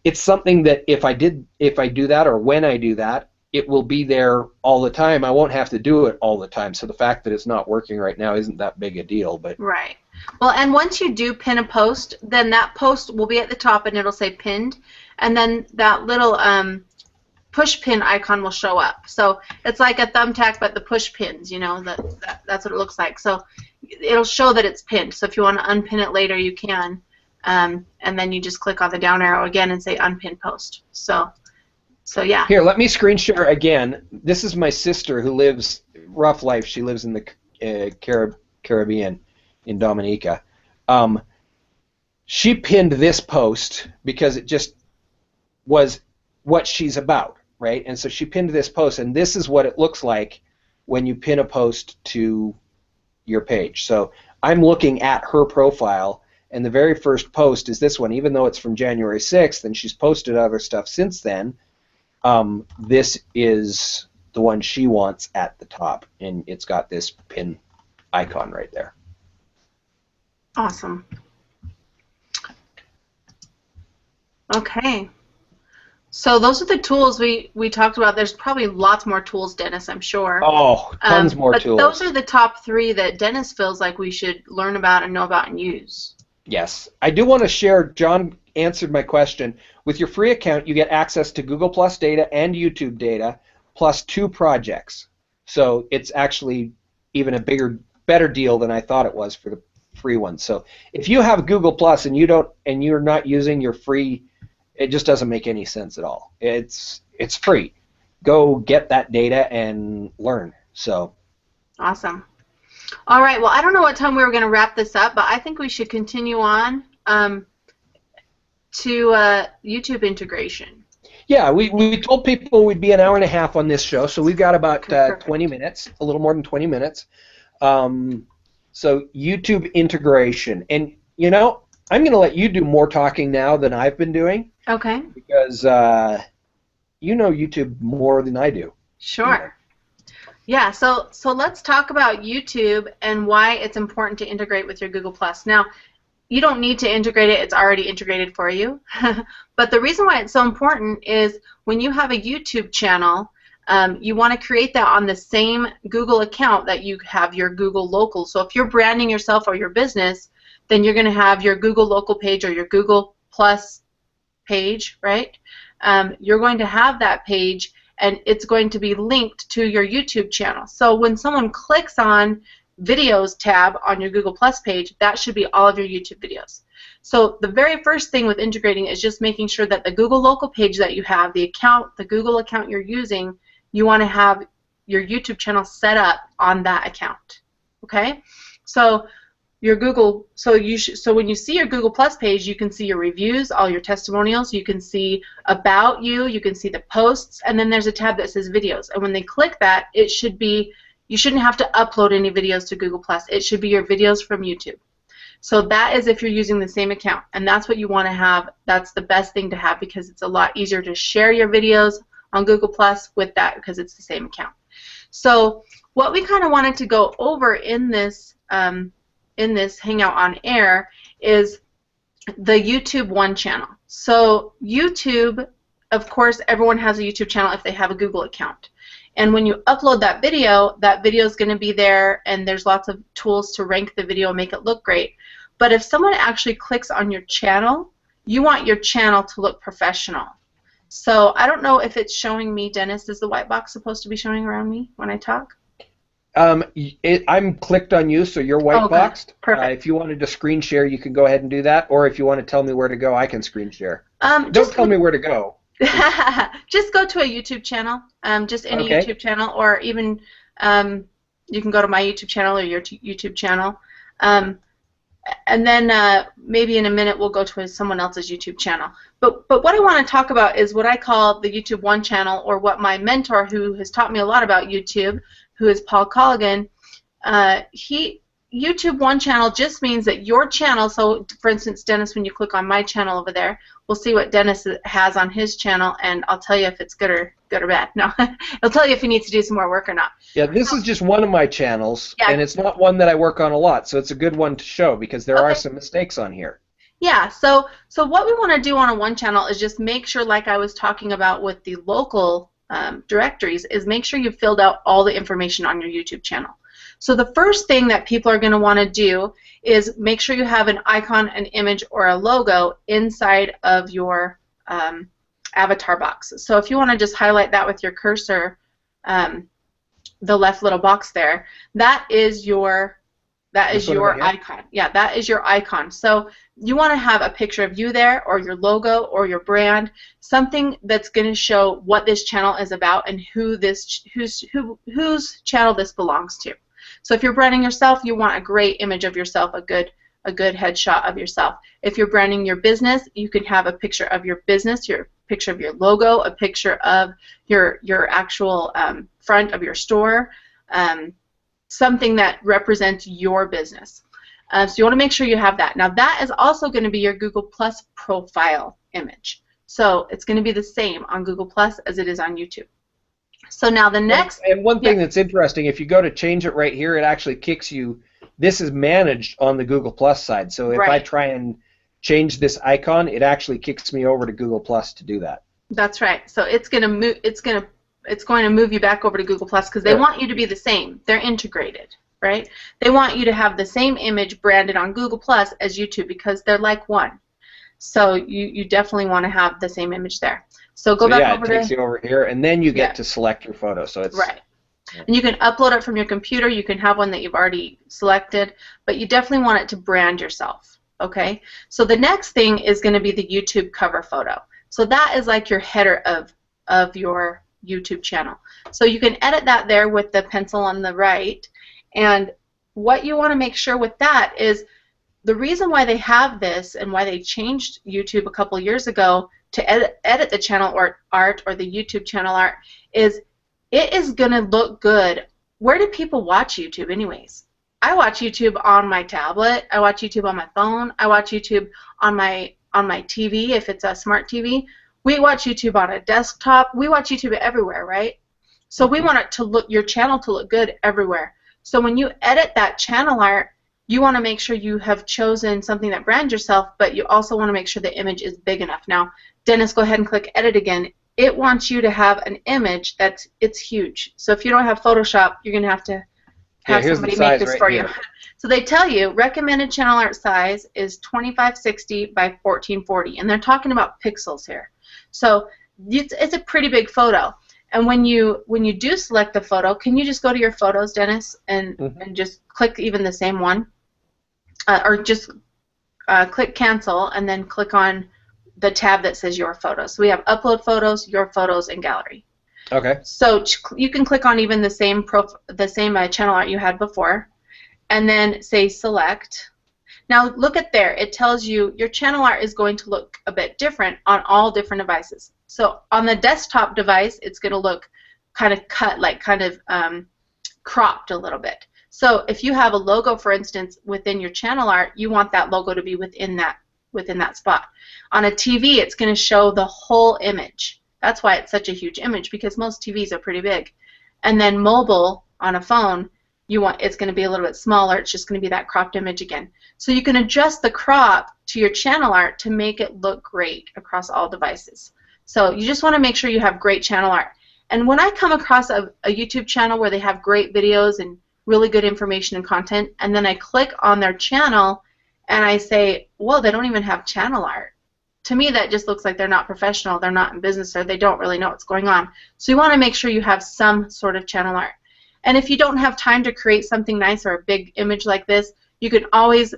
it's something that if I do that, or when I do that, it will be there all the time. I won't have to do it all the time. So the fact that it's not working right now isn't that big a deal. But
right. Well, and once you do pin a post, then that post will be at the top and it'll say pinned, and then that little push pin icon will show up. So it's like a thumbtack, but the push pins, you know, that's what it looks like. So it'll show that it's pinned. So if you want to unpin it later, you can, and then you just click on the down arrow again and say unpin post. So yeah.
Here, let me screen share again. This is my sister who lives rough life. She lives in the Caribbean, in Dominica. She pinned this post because it just was what she's about, right? And so she pinned this post, and this is what it looks like when you pin a post to your page. So I'm looking at her profile, and the very first post is this one, even though it's from January 6th, and she's posted other stuff since then. This is the one she wants at the top, and it's got this pin icon right there.
Awesome. Okay. So those are the tools we talked about. There's probably lots more tools, Dennis, I'm sure.
Oh, tons more tools.
But those are the top 3 that Dennis feels like we should learn about and know about and use.
Yes. I do want to share, John answered my question. With your free account, you get access to Google Plus data and YouTube data, plus 2 projects. So it's actually even a better deal than I thought it was for the free one. So if you have Google Plus and you're not using your free, it just doesn't make any sense at all. It's free. Go get that data and learn. So
awesome. All right. Well, I don't know what time we were going to wrap this up, but I think we should continue on to YouTube integration.
Yeah, we told people we'd be an hour and a half on this show, so we've got about 20 minutes, a little more than 20 minutes. So YouTube integration, and I'm going to let you do more talking now than I've been doing.
Okay.
Because you know YouTube more than I do.
Sure. Yeah. So let's talk about YouTube and why it's important to integrate with your Google+. Now, you don't need to integrate it. It's already integrated for you. But the reason why it's so important is when you have a YouTube channel, you want to create that on the same Google account that you have your Google Local. So if you're branding yourself or your business, then you're going to have your Google Local page or your Google Plus page, right? You're going to have that page, and it's going to be linked to your YouTube channel. So when someone clicks on Videos tab on your Google Plus page, that should be all of your YouTube videos. So the very first thing with integrating is just making sure that the Google Local page that you have, the Google account you're using, you want to have your YouTube channel set up on that account. Okay? So your Google, so when you see your Google Plus page, you can see your reviews, all your testimonials, you can see about you can see the posts, and then there's a tab that says videos. And when they click that, it should be, you shouldn't have to upload any videos to Google Plus. It should be your videos from YouTube. So that is if you're using the same account, and that's what you want to have. That's the best thing to have because it's a lot easier to share your videos on Google Plus with that because it's the same account. So what we kind of wanted to go over in this Hangout on Air is the YouTube One channel. So YouTube, of course, everyone has a YouTube channel if they have a Google account. And when you upload that video is going to be there, and there's lots of tools to rank the video and make it look great. But if someone actually clicks on your channel, you want your channel to look professional. So I don't know if it's showing me, Dennis, is the white box supposed to be showing around me when I talk?
I'm clicked on you, so you're white boxed.
Perfect.
If you wanted to screen share, you can go ahead and do that, or if you want to tell me where to go, I can screen share. Don't tell me where to go.
Just go to a YouTube channel, just any YouTube channel, or even you can go to my YouTube channel or your YouTube channel, and then maybe in a minute we'll go to someone else's YouTube channel. But what I want to talk about is what I call the YouTube One channel, or what my mentor, who has taught me a lot about YouTube, who is Paul Colligan, YouTube One channel just means that your channel, so for instance, Dennis, when you click on my channel over there, we'll see what Dennis has on his channel, and I'll tell you if it's good or bad. No, I'll tell you if he needs to do some more work or not.
Yeah, this is just one of my channels, and it's not one that I work on a lot, so it's a good one to show because there are some mistakes on here.
Yeah, so what we want to do on a One channel is just make sure, like I was talking about with the local directories, is make sure you've filled out all the information on your YouTube channel. So the first thing that people are going to want to do is make sure you have an icon, an image, or a logo inside of your avatar box. So if you want to just highlight that with your cursor, the left little box there, that is your icon. Yeah, that is your icon. So you want to have a picture of you there, or your logo, or your brand, something that's going to show what this channel is about and whose channel this belongs to. So if you're branding yourself, you want a great image of yourself, a good headshot of yourself. If you're branding your business, you can have a picture of your business, your picture of your logo, a picture of your actual front of your store, something that represents your business. So you want to make sure you have that. Now that is also going to be your Google Plus profile image. So it's going to be the same on Google Plus as it is on YouTube. So now the next...
And one thing that's interesting, if you go to change it right here, it actually kicks you... This is managed on the Google Plus side. So if I try and change this icon, it actually kicks me over to Google Plus to do that.
That's right. So it's going to move. It's going to move you back over to Google Plus because they want you to be the same. They're integrated, right? They want you to have the same image branded on Google Plus as YouTube because they're like one. So you definitely want to have the same image there. So go back over
it takes you over here, and then you get to select your photo. So it's
right. And you can upload it from your computer. You can have one that you've already selected, but you definitely want it to brand yourself. Okay. So the next thing is going to be the YouTube cover photo. So that is like your header of your YouTube channel. So you can edit that there with the pencil on the right. And what you want to make sure with that is the reason why they have this and why they changed YouTube a couple years ago to edit the channel art or the YouTube channel art is it is going to look good. Where do people watch YouTube anyways? I watch YouTube on my tablet. I watch YouTube on my phone. I watch YouTube on my TV if it's a smart TV. We watch YouTube on a desktop. We watch YouTube everywhere, right? So we want it to look, your channel to look good everywhere. So when you edit that channel art, you want to make sure you have chosen something that brands yourself, but you also want to make sure the image is big enough. Now, Dennis, go ahead and click edit again. It wants you to have an image it's huge. So if you don't have Photoshop, you're going to have somebody make this for you. So they tell you recommended channel art size is 2560 by 1440, and they're talking about pixels here. So it's a pretty big photo. And when you do select the photo, can you just go to your photos, Dennis, and just click even the same one, or just click cancel and then click on the tab that says your photos. So we have upload photos, your photos, and gallery.
Okay.
So you can click on even the same channel art you had before, and then say select. Now look at there. It tells you your channel art is going to look a bit different on all different devices. So on the desktop device, it's going to look kind of cut, like kind of cropped a little bit. So if you have a logo, for instance, within your channel art, you want that logo to be within that spot. On a TV, it's going to show the whole image. That's why it's such a huge image, because most TVs are pretty big. And then mobile on a phone, it's going to be a little bit smaller. It's just going to be that cropped image again. So you can adjust the crop to your channel art to make it look great across all devices. So you just want to make sure you have great channel art. And when I come across a YouTube channel where they have great videos and really good information and content, and then I click on their channel and I say, well, they don't even have channel art. To me, that just looks like they're not professional, they're not in business, or they don't really know what's going on. So you want to make sure you have some sort of channel art. And if you don't have time to create something nice or a big image like this, you can always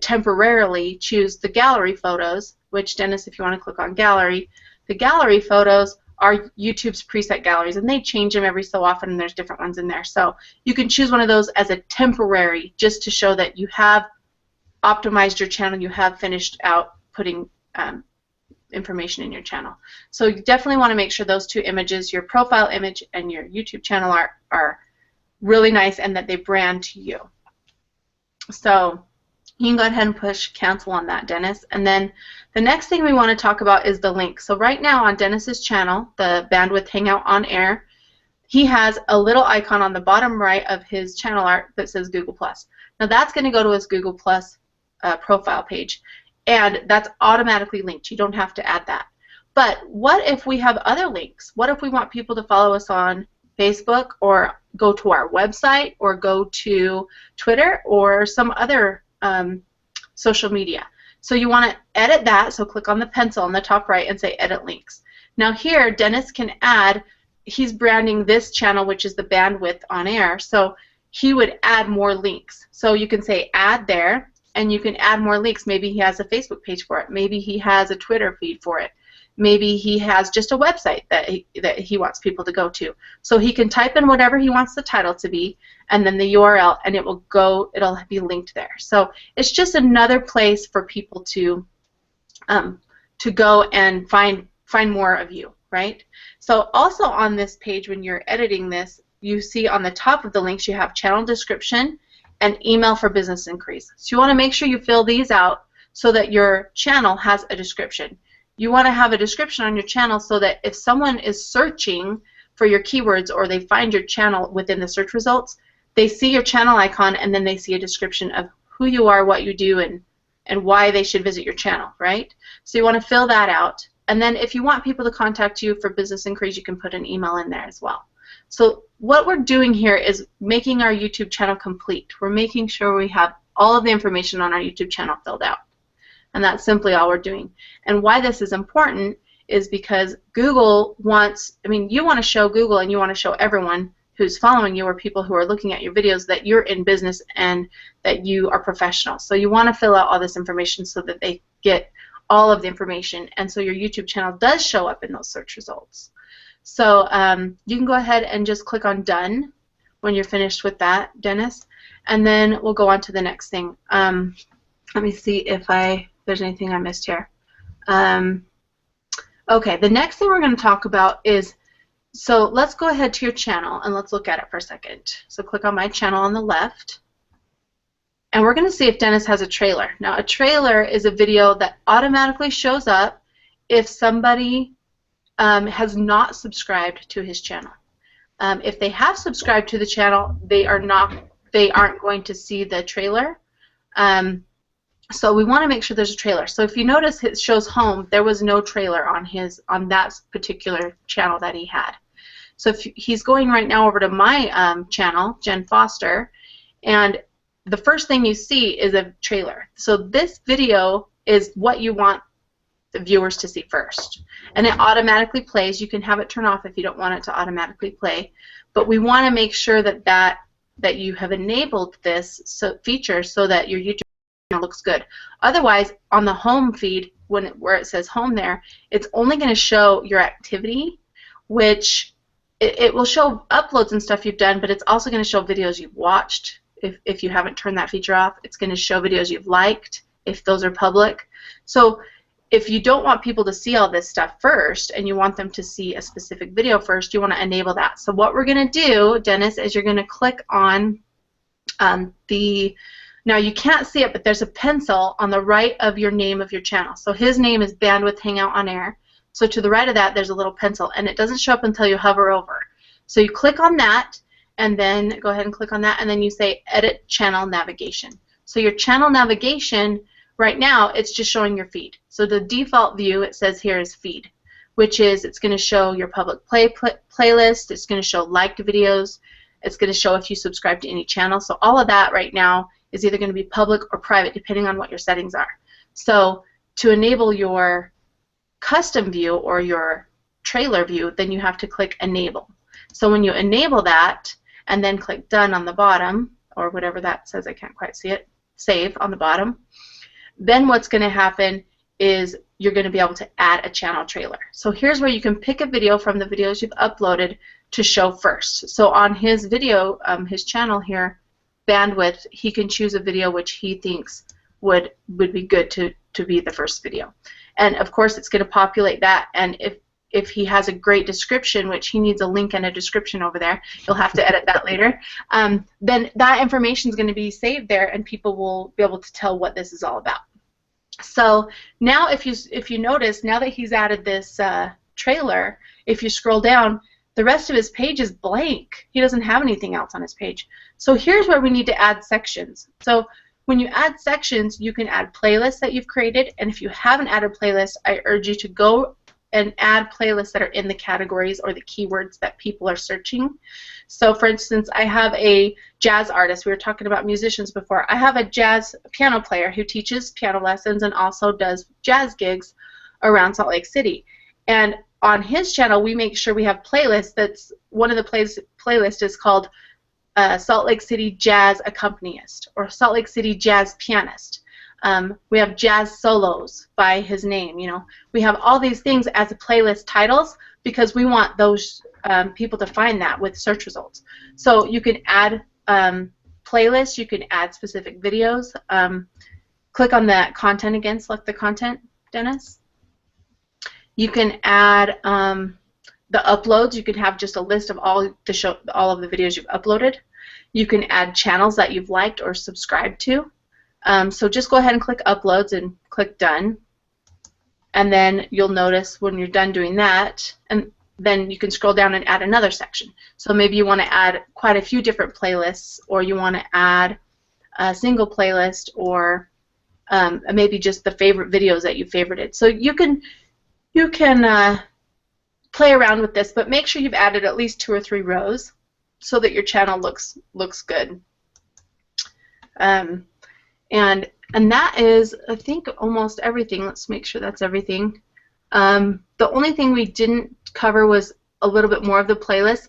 temporarily choose the gallery photos, which, Dennis, if you want to click on gallery, the gallery photos are YouTube's preset galleries, and they change them every so often, and there's different ones in there. So you can choose one of those as a temporary, just to show that you have optimized your channel, you have finished out putting information in your channel. So you definitely want to make sure those two images, your profile image and your YouTube channel art, are really nice and that they brand to you. So you can go ahead and push cancel on that, Dennis. And then the next thing we want to talk about is the link. So right now on Dennis's channel, the Bandwidth Hangout On Air, he has a little icon on the bottom right of his channel art that says Google+. Now that's going to go to his Google+ profile page, and that's automatically linked. You don't have to add that. But what if we have other links? What if we want people to follow us on Facebook, or go to our website, or go to Twitter, or some other social media? So you want to edit that, so click on the pencil on the top right and say edit links. Now here, Dennis can add, he's branding this channel, which is the Bandwidth On Air, so he would add more links. So you can say add there, and you can add more links. Maybe he has a Facebook page for it. Maybe he has a Twitter feed for it. Maybe he has just a website that he wants people to go to. So he can type in whatever he wants the title to be, and then the URL, and it'll be linked there. So it's just another place for people to go and find more of you, right? So also on this page, when you're editing this, you see on the top of the links you have channel description and email for business inquiries. So you want to make sure you fill these out so that your channel has a description. You want to have a description on your channel so that if someone is searching for your keywords, or they find your channel within the search results, they see your channel icon and then they see a description of who you are, what you do, and why they should visit your channel, right? So you want to fill that out. And then if you want people to contact you for business inquiries, you can put an email in there as well. So what we're doing here is making our YouTube channel complete. We're making sure we have all of the information on our YouTube channel filled out. And that's simply all we're doing. And why this is important is because Google wants, I mean, you want to show Google and you want to show everyone who's following you or people who are looking at your videos that you're in business and that you are professional. So you want to fill out all this information so that they get all of the information, and so your YouTube channel does show up in those search results. So you can go ahead and just click on Done when you're finished with that, Dennis, and then we'll go on to the next thing. Let me see if there's anything I missed here. Okay, the next thing we're going to talk about is, so let's go ahead to your channel and let's look at it for a second. So click on my channel on the left. And we're going to see if Dennis has a trailer. Now, a trailer is a video that automatically shows up if somebody has not subscribed to his channel. If they have subscribed to the channel, they aren't going to see the trailer. So we want to make sure there's a trailer. So if you notice, it shows home. There was no trailer on that particular channel that he had. So if he's going right now over to my channel, Jen Foster, and the first thing you see is a trailer. So this video is what you want the viewers to see first. And it automatically plays. You can have it turn off if you don't want it to automatically play. But we want to make sure that you have enabled this feature so that your YouTube channel looks good. Otherwise, on the home feed, where it says home there, it's only going to show your activity, which it will show uploads and stuff you've done, but it's also going to show videos you've watched. If you haven't turned that feature off, it's going to show videos you've liked if those are public. So if you don't want people to see all this stuff first and you want them to see a specific video first, you want to enable that. So what we're going to do, Dennis, is you're going to click on now you can't see it, but there's a pencil on the right of your name of your channel. So his name is Bandwidth Hangout On Air. So to the right of that, there's a little pencil, and it doesn't show up until you hover over. So you click on that, and then go ahead and click on that, and then you say Edit Channel Navigation. So your channel navigation, right now, it's just showing your feed. So the default view, it says here, is feed, which is it's going to show your public playlist, it's going to show liked videos, it's going to show if you subscribe to any channel. So all of that right now is either going to be public or private, depending on what your settings are. So to enable your custom view or your trailer view, then you have to click Enable. So when you enable that, and then click Done on the bottom, or whatever that says, I can't quite see it, Save on the bottom, then what's going to happen is you're going to be able to add a channel trailer. So here's where you can pick a video from the videos you've uploaded to show first. So on his video, his channel here, Bandwidth, he can choose a video which he thinks would be good to be the first video. And of course it's going to populate that, and if he has a great description, which he needs a link and a description over there, you'll have to edit that later, then that information is going to be saved there and people will be able to tell what this is all about. So now if you notice, now that he's added this trailer, if you scroll down, the rest of his page is blank. He doesn't have anything else on his page. So here's where we need to add sections. So when you add sections, you can add playlists that you've created, and if you haven't added playlists, I urge you to go and add playlists that are in the categories or the keywords that people are searching. So for instance, I have a jazz artist. We were talking about musicians before. I have a jazz piano player who teaches piano lessons and also does jazz gigs around Salt Lake City. And on his channel, we make sure we have playlists. That's one of the playlists is called Salt Lake City Jazz Accompanist or Salt Lake City Jazz Pianist. We have jazz solos by his name. You know, we have all these things as a playlist titles because we want those people to find that with search results. So you can add playlists. You can add specific videos. Click on that content again. Select the content, Dennis. You can add the uploads. You can have just a list of all of the videos you've uploaded. You can add channels that you've liked or subscribed to. So just go ahead and click Uploads and click Done. And then you'll notice when you're done doing that, and then you can scroll down and add another section. So maybe you want to add quite a few different playlists, or you want to add a single playlist, or maybe just the favorite videos that you favorited. So you can you can play around with this, but make sure you've added at least 2 or 3 rows so that your channel looks good. And that is, I think, almost everything. Let's make sure that's everything. The only thing we didn't cover was a little bit more of the playlist,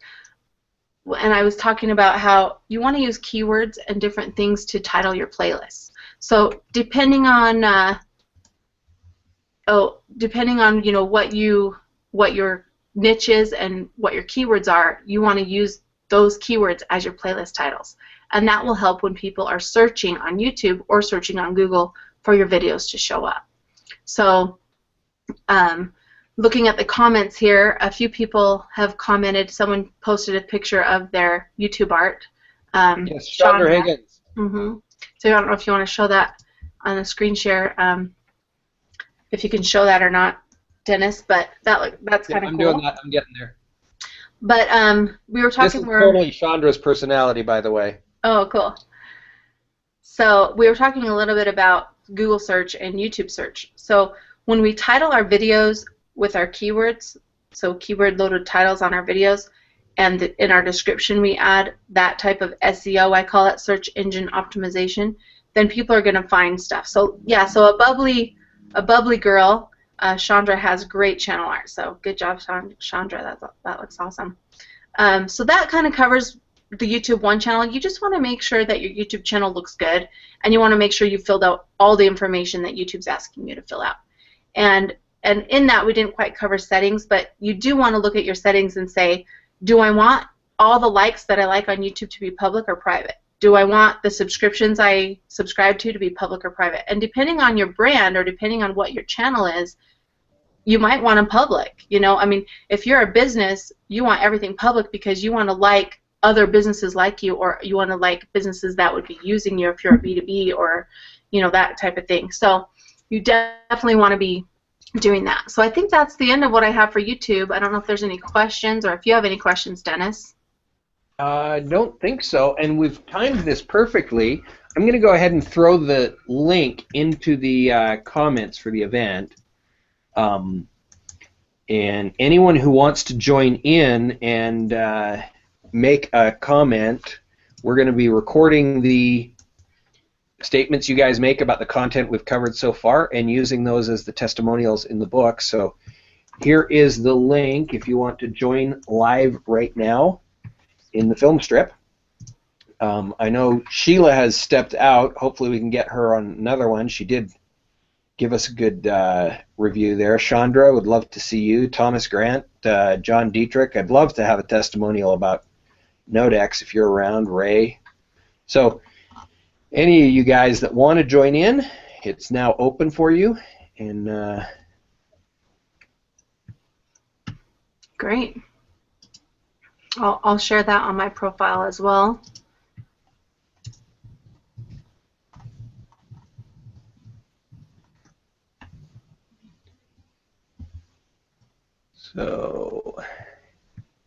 and I was talking about how you want to use keywords and different things to title your playlists. So depending on you know what your niche is and what your keywords are, you want to use those keywords as your playlist titles, and that will help when people are searching on YouTube or searching on Google for your videos to show up. So looking at the comments here, a few people have commented. Someone posted a picture of their YouTube art.
Yes, Chandra Higgins.
So I don't know if you want to show that on a screen share, if you can show that or not, Dennis, but that's kind of cool.
I'm doing that. I'm getting there.
But we were talking.
This is totally Chandra's personality, by the way.
Oh, cool. So we were talking a little bit about Google search and YouTube search. So when we title our videos with our keywords, so keyword loaded titles on our videos, and in our description we add that type of SEO, I call it, search engine optimization, then people are going to find stuff. So yeah, so a bubbly girl, Chandra, has great channel art. So good job, Chandra. That looks awesome. So that kind of covers the YouTube One channel. You just want to make sure that your YouTube channel looks good, and you want to make sure you filled out all the information that YouTube's asking you to fill out. And in that, we didn't quite cover settings, but you do want to look at your settings and say, do I want all the likes that I like on YouTube to be public or private? Do I want the subscriptions I subscribe to be public or private? And depending on your brand or depending on what your channel is, you might want them public. You know, I mean, if you're a business, you want everything public because you want to like other businesses like you, or you want to like businesses that would be using you if you're a B2B, or, you know, that type of thing. So you definitely want to be doing that. So I think that's the end of what I have for YouTube. I don't know if there's any questions, or if you have any questions, Dennis.
I don't think so, and we've timed this perfectly. I'm going to go ahead and throw the link into the comments for the event. And anyone who wants to join in and make a comment, we're going to be recording the statements you guys make about the content we've covered so far and using those as the testimonials in the book. So here is the link if you want to join live right now in the film strip. I know Sheila has stepped out. Hopefully we can get her on another one. She did give us a good review there. Chandra, would love to see you. Thomas Grant, John Dietrich, I'd love to have a testimonial about Nodex if you're around. Ray. So any of you guys that want to join in, it's now open for you. And
great. I'll share that on my profile as well.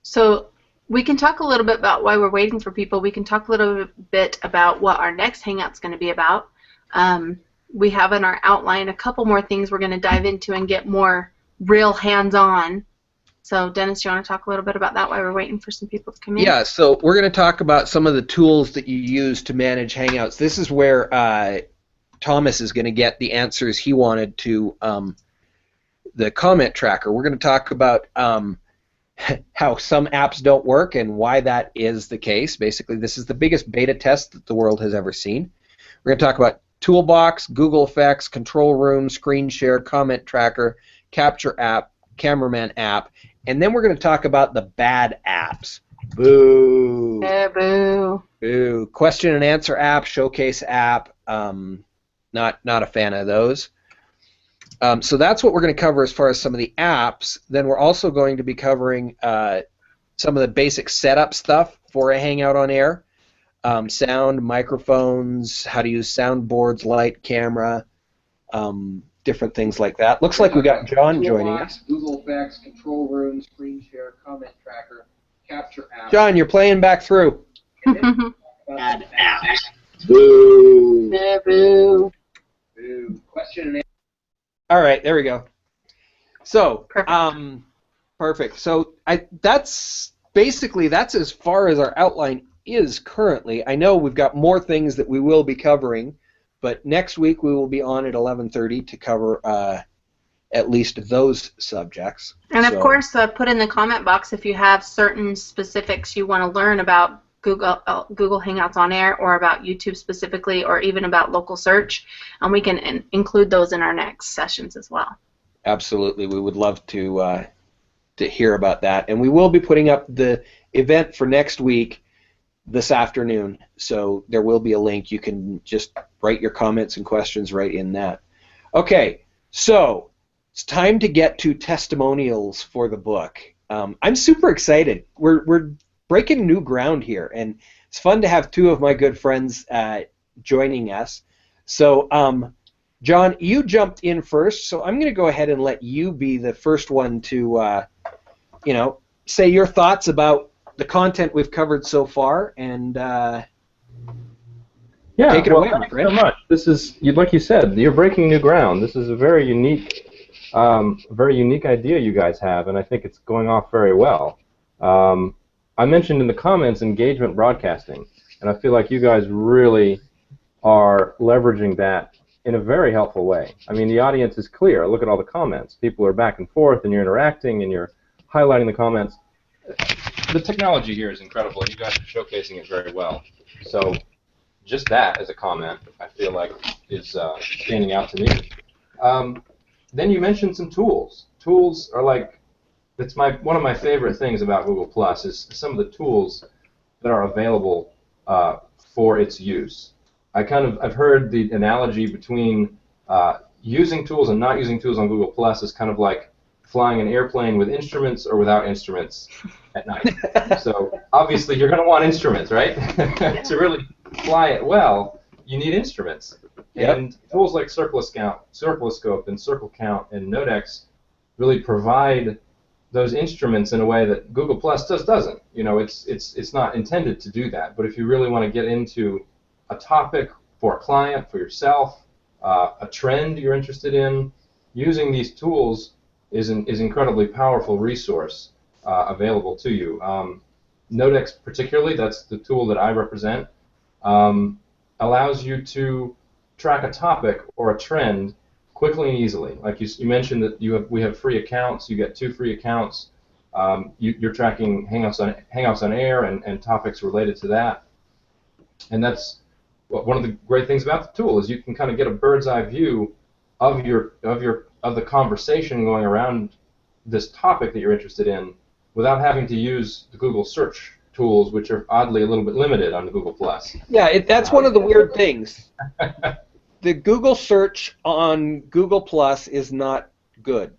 So we can talk a little bit about why we're waiting for people. We can talk a little bit about what our next Hangout's going to be about. We have in our outline a couple more things we're going to dive into and get more real hands-on. So Dennis, you want to talk a little bit about that while we're waiting for some people to come in?
Yeah, so we're going to talk about some of the tools that you use to manage Hangouts. This is where Thomas is going to get the answers he wanted to the comment tracker. We're going to talk about how some apps don't work and why that is the case. Basically, this is the biggest beta test that the world has ever seen. We're going to talk about Toolbox, Google Effects, Control Room, Screen Share, Comment Tracker, Capture App, Cameraman App, and then we're going to talk about the bad apps. Boo.
Yeah, boo.
Boo. Question and answer app, Showcase app. Not a fan of those. So that's what we're going to cover as far as some of the apps. Then we're also going to be covering some of the basic setup stuff for a Hangout on Air. Sound, microphones, how to use soundboards, light, camera, different things like that. Looks like we got John joining us. Google Effects, Control Room, Screen Share, Comment Tracker, Capture App. John, you're playing back through. Bad apps. Boo.
Yeah, boo.
Boo. Question and answer. All right, there we go. So,
Perfect.
perfect. So that's as far as our outline is currently. I know we've got more things that we will be covering, but next week we will be on at 11:30 to cover at least those subjects.
And of course, put in the comment box if you have certain specifics you want to learn about Google Hangouts On Air, or about YouTube specifically, or even about local search, and we can include those in our next sessions as well.
Absolutely, we would love to hear about that, and we will be putting up the event for next week this afternoon. So there will be a link. You can just write your comments and questions right in that. Okay, so it's time to get to testimonials for the book. I'm super excited. We're breaking new ground here, and it's fun to have two of my good friends joining us. So, John, you jumped in first, so I'm going to go ahead and let you be the first one to, say your thoughts about the content we've covered so far, and take it away, my friend.
Thanks so much. This is, like you said, you're breaking new ground. This is a very unique idea you guys have, and I think it's going off very well. I mentioned in the comments engagement broadcasting, and I feel like you guys really are leveraging that in a very helpful way. I mean, the audience is clear. Look at all the comments. People are back and forth, and you're interacting, and you're highlighting the comments. The technology here is incredible, and you guys are showcasing it very well. So just that as a comment, I feel like is standing out to me. Then you mentioned some tools. Tools are like, it's one of my favorite things about Google Plus is some of the tools that are available for its use. I've heard the analogy between using tools and not using tools on Google Plus is kind of like flying an airplane with instruments or without instruments at night. So obviously you're going to want instruments, right? To really fly it well, you need instruments.
Yep.
And tools like Circloscope and Circle Count and Nodex really provide those instruments in a way that Google Plus just doesn't. It's not intended to do that. But if you really want to get into a topic for a client, for yourself, a trend you're interested in, using these tools is an incredibly powerful resource available to you. Nodex particularly, that's the tool that I represent, allows you to track a topic or a trend quickly and easily. Like you mentioned that we have free accounts. You get 2 free accounts. You're tracking Hangouts on Air and topics related to that. And that's one of the great things about the tool is you can kind of get a bird's eye view of the conversation going around this topic that you're interested in without having to use the Google search tools, which are oddly a little bit limited on the Google Plus.
Yeah, that's one of the weird things. The Google search on Google Plus is not good.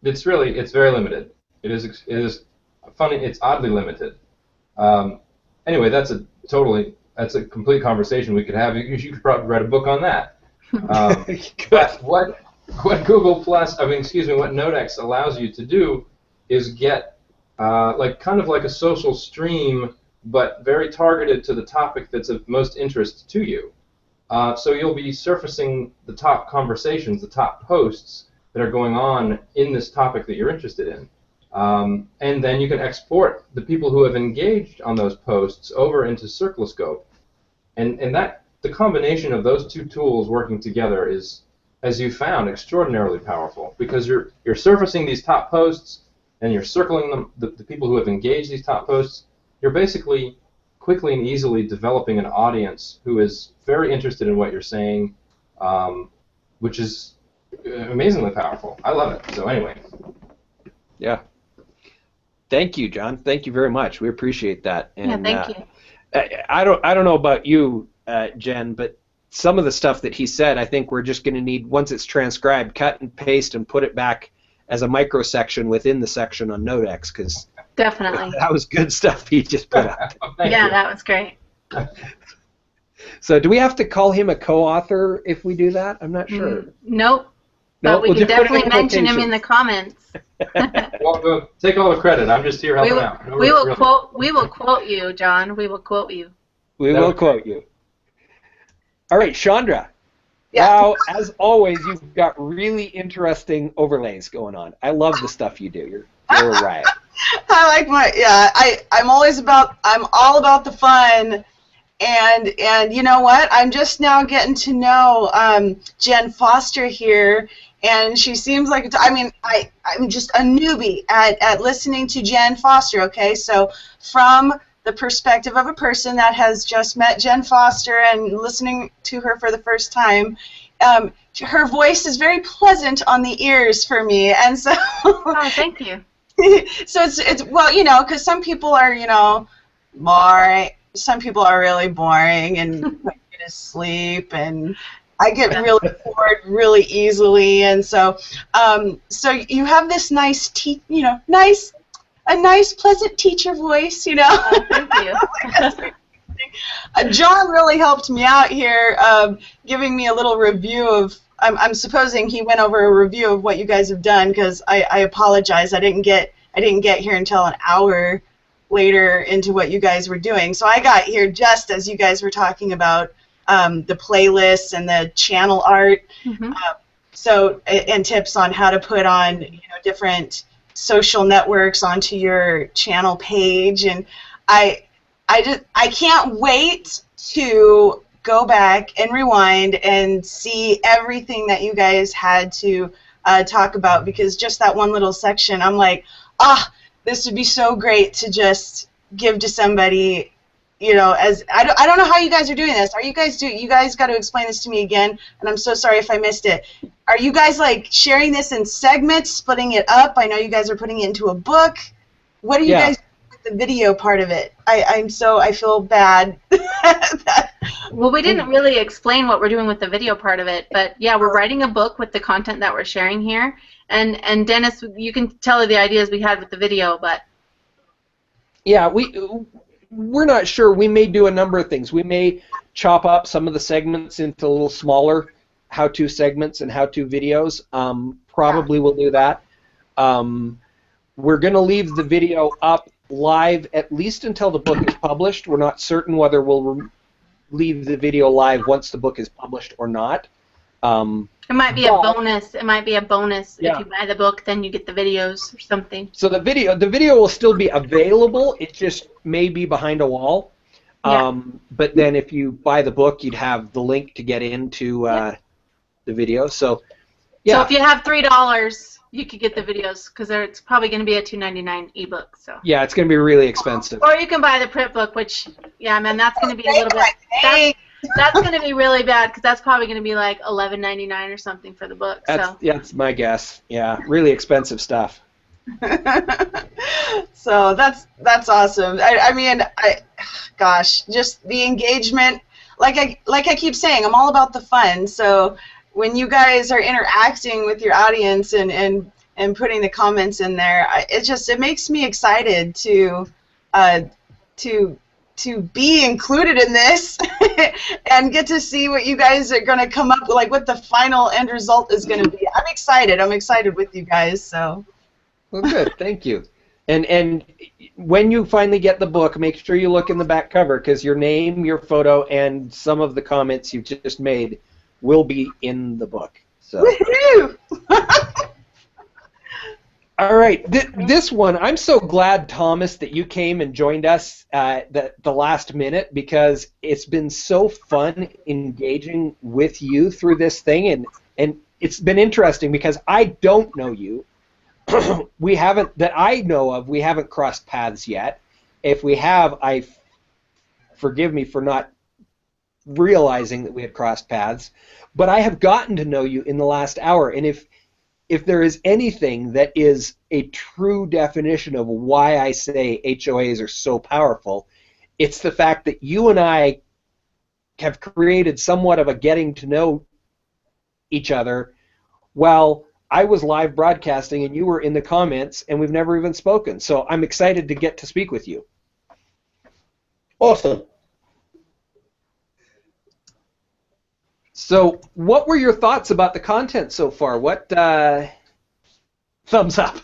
It's very limited. It is funny. It's oddly limited. Anyway, that's a complete conversation we could have. You could probably write a book on that. But what Nodex allows you to do is get kind of like a social stream, but very targeted to the topic that's of most interest to you. So you'll be surfacing the top conversations, the top posts that are going on in this topic that you're interested in. And then you can export the people who have engaged on those posts over into Circloscope. And the combination of those two tools working together is, as you found, extraordinarily powerful, because you're surfacing these top posts and you're circling them, the people who have engaged these top posts. You're basically quickly and easily developing an audience who is very interested in what you're saying, which is amazingly powerful. I love it. So anyway.
Yeah. Thank you, John. Thank you very much. We appreciate that. And,
yeah, thank you.
I don't know about you, Jen, but some of the stuff that he said, I think we're just going to need, once it's transcribed, cut and paste and put it back as a microsection within the section on Nodex, because
definitely
that was good stuff he just put up.
Yeah, that was great.
So do we have to call him a co-author if we do that? I'm not sure.
Nope. But we can definitely mention him in the comments.
Well, take all the credit. I'm just here helping out.
We will quote you, John. We will quote you.
We will quote you. All right, Chandra,
Yeah.
Wow, as always, you've got really interesting overlays going on. I love the stuff you do. You're a riot.
I like I'm all about the fun, and you know what? I'm just now getting to know Jen Foster here, and she seems like I'm just a newbie at listening to Jen Foster. Okay, so from the perspective of a person that has just met Jen Foster and listening to her for the first time, her voice is very pleasant on the ears for me, and so.
Oh, thank you.
So it's well, because some people are, boring. Some people are really boring and put you to sleep, and I get really bored really easily, and so so you have this nice nice pleasant teacher voice,
Oh, thank you.
John really helped me out here, giving me a little review of. I'm supposing he went over a review of what you guys have done, because I apologize. I didn't get here until an hour later into what you guys were doing. So I got here just as you guys were talking about the playlists and the channel art.
Mm-hmm.
And tips on how to put on different social networks onto your channel page, and I can't wait to go back and rewind and see everything that you guys had to talk about, because just that one little section, I'm like, this would be so great to just give to somebody, as I don't know how you guys are doing this. You guys got to explain this to me again, and I'm so sorry if I missed it. Are you guys like sharing this in segments, splitting it up? I know you guys are putting it into a book. What are you guys doing with the video part of it? I feel bad.
Well, we didn't really explain what we're doing with the video part of it, but yeah, we're writing a book with the content that we're sharing here. And Dennis, you can tell the ideas we had with the video, but
yeah, we're not sure. We may do a number of things. We may chop up some of the segments into a little smaller how-to segments and how-to videos. Probably we'll do that. We're going to leave the video up live at least until the book is published. We're not certain whether we'll leave the video live once the book is published or not.
it might be a bonus. It might be a bonus.
Yeah.
If you buy the book, then you get the videos or something.
So the video will still be available. It just may be behind a wall.
Yeah.
But then if you buy the book, you'd have the link to get into the video. So yeah.
So if you have $3, you could get the videos, because it's probably going to be a $2.99 ebook. So.
Yeah, it's going to be really expensive.
Or you can buy the print book, which, yeah, man, that's going to be a little bit. That's going to be really bad, because that's probably going to be like $11.99 or something for the book.
Yeah, that's my guess. Yeah, really expensive stuff.
So that's awesome. I mean, gosh, just the engagement. Like I keep saying, I'm all about the fun. So when you guys are interacting with your audience and putting the comments in there, it makes me excited to be included in this and get to see what you guys are going to come up with, like what the final end result is going to be. I'm excited. I'm excited with you guys. So.
Well, good. Thank you. And when you finally get the book, make sure you look in the back cover, because your name, your photo, and some of the comments you've just made will be in the book. So.
Woohoo!
All right, this one, I'm so glad, Thomas, that you came and joined us the last minute, because it's been so fun engaging with you through this thing, and it's been interesting because I don't know you. We haven't, that I know of, we haven't crossed paths yet. If we have, forgive me for not realizing that we had crossed paths, but I have gotten to know you in the last hour, and if there is anything that is a true definition of why I say HOAs are so powerful, it's the fact that you and I have created somewhat of a getting to know each other while I was live broadcasting and you were in the comments, and we've never even spoken. So I'm excited to get to speak with you.
Awesome.
So what were your thoughts about the content so far? What thumbs up?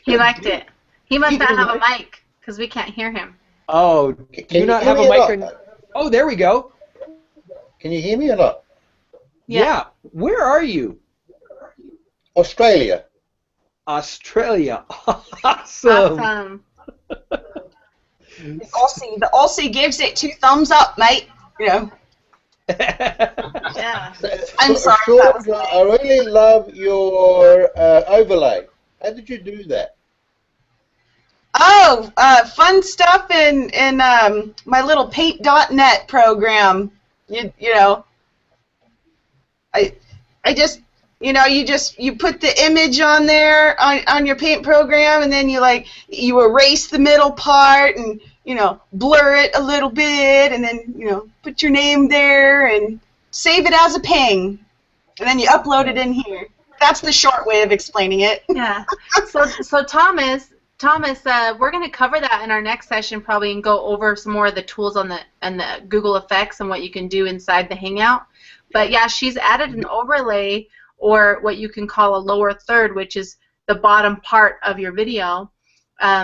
He liked it. He must not have a mic, because we can't hear him.
Oh, do
Can
you
you
not
hear
have a
me or
mic?
not?
Oh, there we go.
Can you hear me or not?
Yeah. Where are you?
Australia.
Australia. Awesome.
Awesome.
The Aussie gives it 2 thumbs up, mate. You know.
Yeah.
I'm sorry,
Sean,
that was
I really love your overlay. How did you do that?
Oh, fun stuff in my little paint.net program. You know, I just, you know, you put the image on there on your paint program, and then you erase the middle part and, you know, blur it a little bit, and then, you know, put your name there and save it as a ping, and then you upload it in here. That's the short way of explaining it.
Yeah. So Thomas, we're going to cover that in our next session probably and go over some more of the tools on the Google Effects and what you can do inside the Hangout. But yeah, she's added an overlay, or what you can call a lower third, which is the bottom part of your video.
I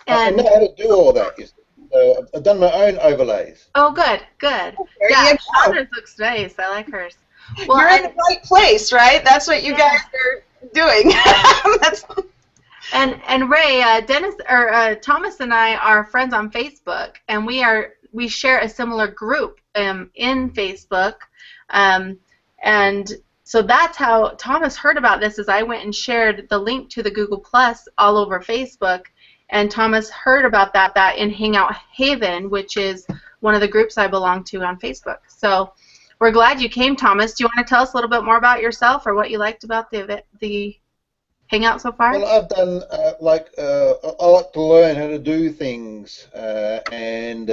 know how to do all that. I've done my own overlays.
Oh, good.
There
Yeah,
you go.
hers looks nice. I like hers. Well,
You're in the right place, right? That's what you guys are doing.
And Ray, Thomas and I are friends on Facebook, and we share a similar group in Facebook, and so that's how Thomas heard about this. Is I went and shared the link to the Google Plus all over Facebook, and Thomas heard about that in Hangout Haven, which is one of the groups I belong to on Facebook. So we're glad you came, Thomas. Do you want to tell us a little bit more about yourself or what you liked about the Hangout so far?
Well, I've done I like to learn how to do things, and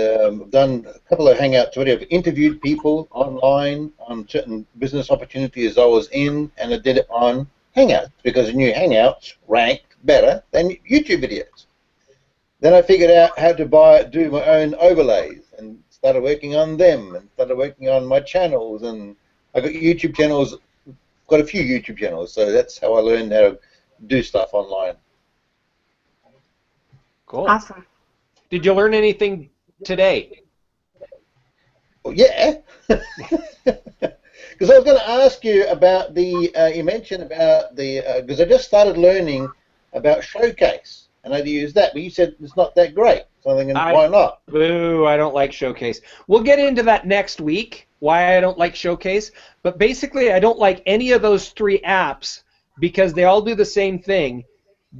done a couple of Hangouts where I've interviewed people online on certain business opportunities I was in, and I did it on Hangouts because I knew Hangouts ranked better than YouTube videos. Then I figured out how to do my own overlays and started working on them and started working on my channels, and I got YouTube channels, got a few YouTube channels, so that's how I learned how to do stuff online.
Cool.
Awesome.
Did you learn anything today?
Well, yeah. Because I was going to ask you about you mentioned about because I just started learning about Showcase. And how to use that, but you said it's not that great. So I'm thinking, why not?
Boo, I don't like Showcase. We'll get into that next week, why I don't like Showcase. But basically, I don't like any of those 3 apps because they all do the same thing.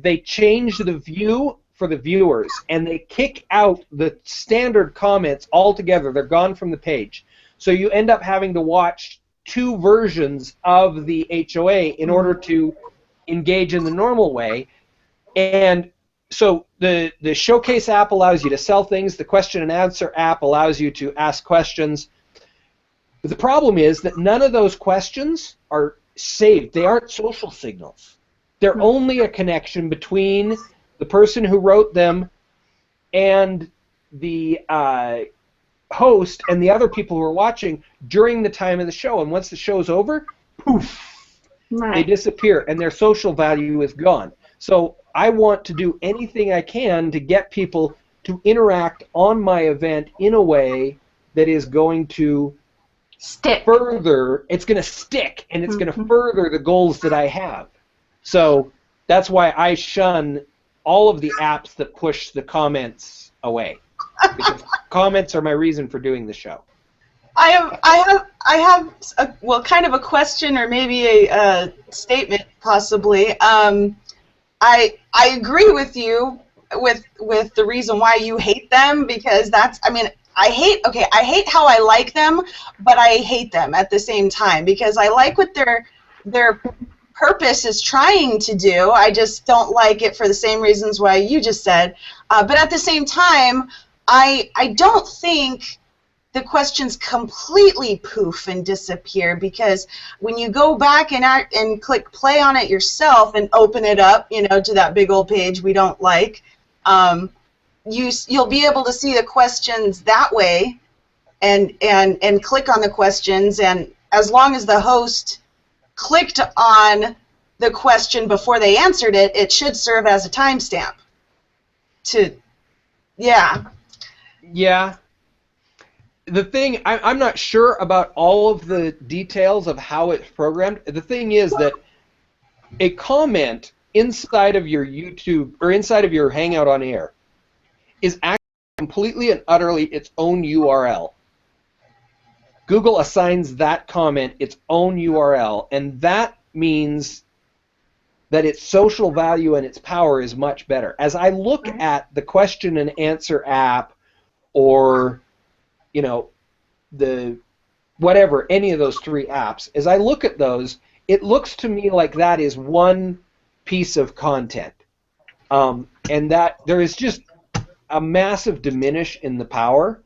They change the view for the viewers, and they kick out the standard comments altogether. They're gone from the page. So you end up having to watch 2 versions of the HOA in order to engage in the normal way. And so the Showcase app allows you to sell things. The question and answer app allows you to ask questions. But the problem is that none of those questions are saved. They aren't social signals. They're only a connection between the person who wrote them and the host and the other people who are watching during the time of the show. And once the show's over, poof, they disappear, and their social value is gone. So I want to do anything I can to get people to interact on my event in a way that is going to
stick.
It's going to stick, and it's going to further the goals that I have. So that's why I shun all of the apps that push the comments away, because comments are my reason for doing the show.
I have kind of a question or maybe a statement possibly. I agree with you with the reason why you hate them, because I hate how I like them, but I hate them at the same time, because I like what their purpose is trying to do. I just don't like it for the same reasons why you just said. But at the same time, I don't think the questions completely poof and disappear, because when you go back and click play on it yourself and open it up, to that big old page we don't like, you'll be able to see the questions that way, and click on the questions, and as long as the host clicked on the question before they answered it, it should serve as a timestamp. Yeah.
Yeah. The thing, I'm not sure about all of the details of how it's programmed. The thing is that a comment inside of your YouTube or inside of your Hangout on Air is actually completely and utterly its own URL. Google assigns that comment its own URL, and that means that its social value and its power is much better. As I look at the question and answer app, or the whatever, any of those three apps, as I look at those, it looks to me like that is one piece of content, and that there is just a massive diminish in the power,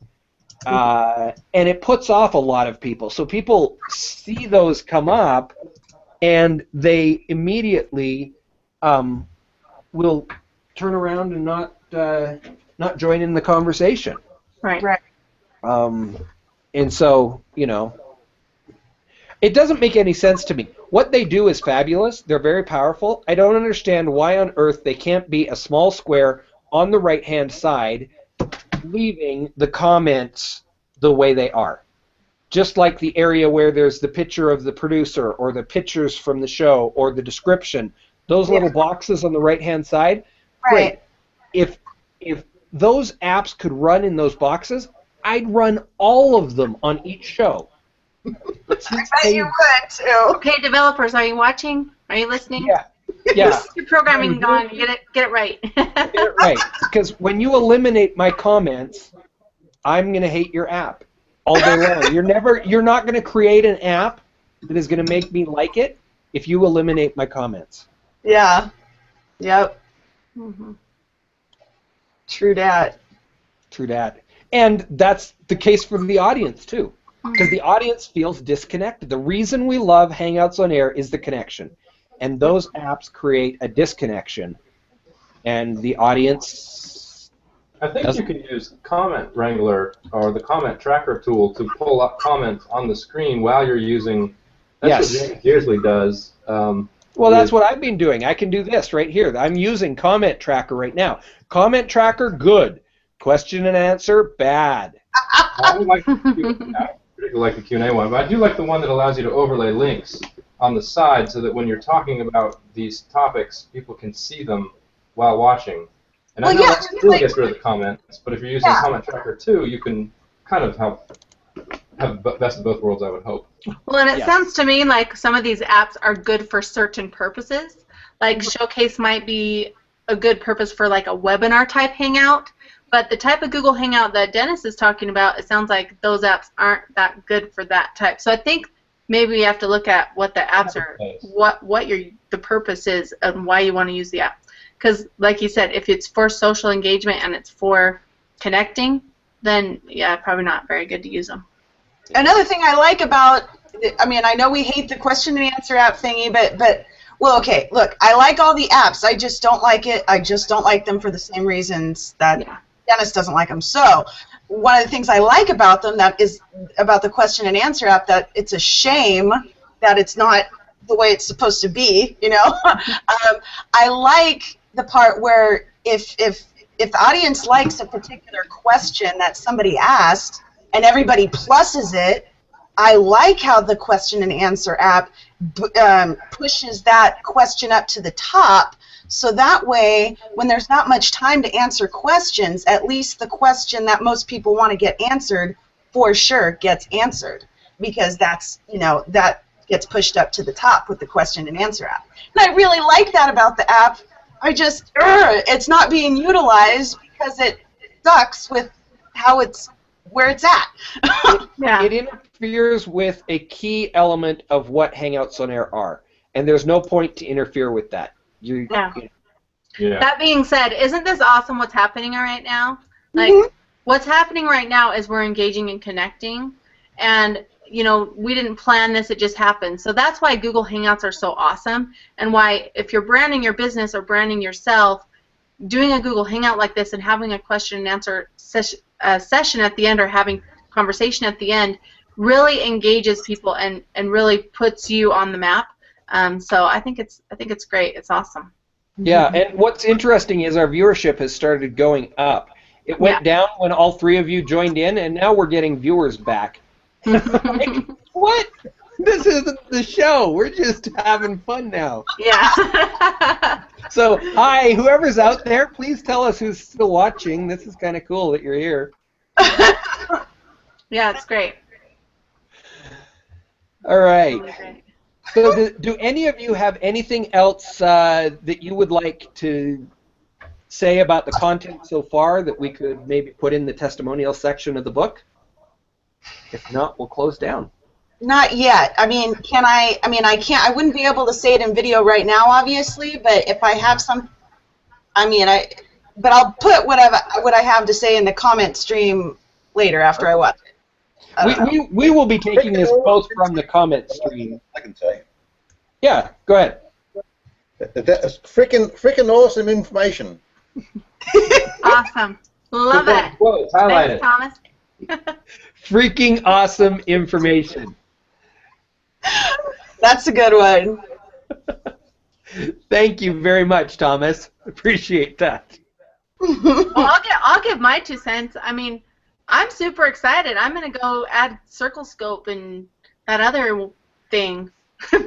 and it puts off a lot of people. So people see those come up, and they immediately will turn around and not join in the conversation.
Right.
And so, it doesn't make any sense to me. What they do is fabulous. They're very powerful. I don't understand why on earth they can't be a small square on the right-hand side, leaving the comments the way they are. Just like the area where there's the picture of the producer or the pictures from the show or the description, those little boxes on the right-hand side, great. If those apps could run in those boxes, I'd run all of them on each show.
I bet you would too.
Okay, developers, are you watching? Are you listening?
Yeah.
Your programming gone. Get it right.
Get it right. Because when you eliminate my comments, I'm going to hate your app all day long. You're not going to create an app that is going to make me like it if you eliminate my comments.
Yeah. Yep.
Mm-hmm.
True dat.
True dat. And that's the case for the audience, too. Because the audience feels disconnected. The reason we love Hangouts on Air is the connection. And those apps create a disconnection. And the audience...
I think you can use Comment Wrangler or the Comment Tracker tool to pull up comments on the screen while you're using... That's what James Gearsley does.
Well, that's what I've been doing. I can do this right here. I'm using Comment Tracker right now. Comment Tracker, good. Question and answer, bad.
I don't particularly like the Q&A one, but I do like the one that allows you to overlay links on the side so that when you're talking about these topics, people can see them while watching. And I know that still gets rid of the comments, but if you're using Comment Tracker 2, you can kind of have the best of both worlds, I would hope.
Well, and it sounds to me like some of these apps are good for certain purposes. Like Showcase might be a good purpose for like a webinar type hangout, but the type of Google Hangout that Dennis is talking about, it sounds like those apps aren't that good for that type. So I think maybe we have to look at what the apps are, what the purpose is, and why you want to use the app. Because, like you said, if it's for social engagement and it's for connecting, then yeah, probably not very good to use them.
Another thing I like about, I mean, I know we hate the question and answer app thingy, but well, okay, look, I like all the apps. I just don't like it. I just don't like them for the same reasons that Dennis doesn't like them. So one of the things I like about them, that is about the question and answer app, that it's a shame that it's not the way it's supposed to be, I like the part where if the audience likes a particular question that somebody asked and everybody pluses it, I like how the question and answer app pushes that question up to the top, so that way when there's not much time to answer questions, at least the question that most people want to get answered for sure gets answered, because that's, that gets pushed up to the top with the question and answer app. And I really like that about the app. I just, it's not being utilized because it sucks with how where it's at.
It interferes with a key element of what Hangouts on Air are, and there's no point to interfere with that.
That being said, isn't this awesome what's happening right now? Like, what's happening right now is we're engaging and connecting, and we didn't plan this, it just happened. So that's why Google Hangouts are so awesome, and why if you're branding your business or branding yourself, doing a Google Hangout like this and having a question and answer session at the end, or having conversation at the end, really engages people and really puts you on the map. So I think it's great. It's awesome.
Yeah, and what's interesting is our viewership has started going up, It went down when all three of you joined in, and now we're getting viewers back. Like, what? This isn't the show. We're just having fun now.
Yeah.
So, hi, whoever's out there, please tell us who's still watching. This is kind of cool that you're here.
Yeah, it's great.
All right.
Really great.
So, do any of you have anything else that you would like to say about the content so far that we could maybe put in the testimonial section of the book? If not, we'll close down.
Not yet. I mean, can I? I mean, I can't. I wouldn't be able to say it in video right now, obviously. But if I have some, I mean, But I'll put what I have to say in the comment stream later after I watch it.
We will be taking this both from the comment stream.
I can say.
Yeah, go ahead.
That's freaking awesome information.
Awesome. Love it.
Whoa, highlight it.
Thanks, Thomas.
Freaking awesome information.
That's a good one.
Thank you very much, Thomas. Appreciate that.
Well, I'll give my 2 cents. I mean, I'm super excited. I'm gonna go add Circle Scope and that other thing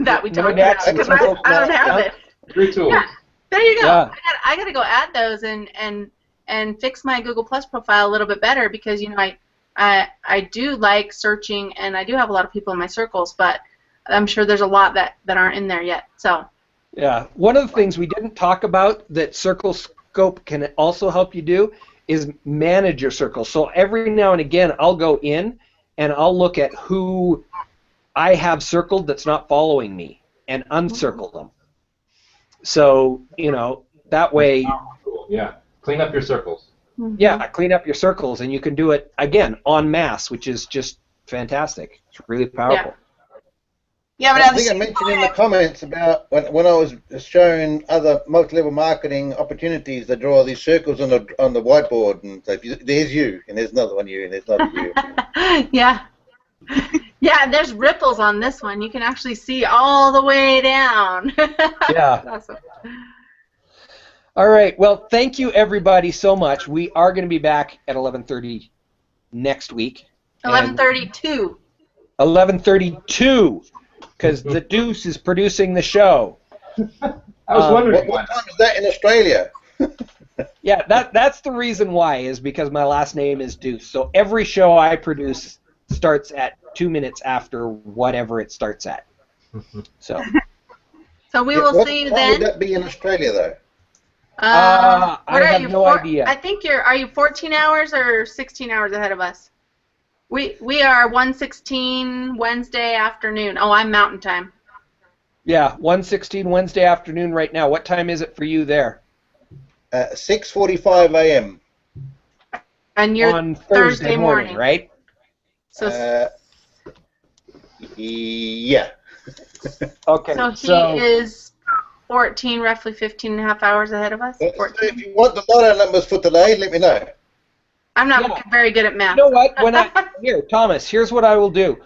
that we talked about because I don't have it.
Free tools.
Yeah, there you go.
Yeah.
I gotta go add those and fix my Google Plus profile a little bit better because I do like searching and I do have a lot of people in my circles, but I'm sure there's a lot that aren't in there yet. So.
Yeah, one of the things we didn't talk about that Circle Scope can also help you do is manage your circle. So every now and again, I'll go in and I'll look at who I have circled that's not following me and uncircle them. So, that way...
Yeah, clean up your circles.
Yeah, clean up your circles, and you can do it, again, en masse, which is just fantastic. It's really powerful.
Yeah.
Yeah, but
I think I mentioned in the comments about when I was showing other multi-level marketing opportunities, they draw these circles on the whiteboard, and so there's you, and there's another one you, and there's another you.
Yeah. Yeah, there's ripples on this one. You can actually see all the way down.
Yeah.
Awesome.
All right. Well, thank you, everybody, so much. We are going to be back at 11:30 next week.
11:32.
11:32. Because the DUCE is producing the show.
I was wondering
What time is that in Australia?
Yeah, that's the reason why, is because my last name is DUCE. So every show I produce starts at 2 minutes after whatever it starts at. So
We will see you
What time
then.
would that be in Australia, though?
I
what are
have
you,
no idea.
I think are you 14 hours or 16 hours ahead of us? We are 1:16 Wednesday afternoon. Oh, I'm Mountain Time.
Yeah, 1:16 Wednesday afternoon right now. What time is it for you there?
6:45 a.m.
And you're
On Thursday morning, right?
So,
Yeah.
Okay.
so he is 14, roughly 15 and a half hours ahead of us.
So
14.
if you want the lotto numbers for today, let me know.
I'm not very good at math.
You know what? Here, Thomas, here's what I will do.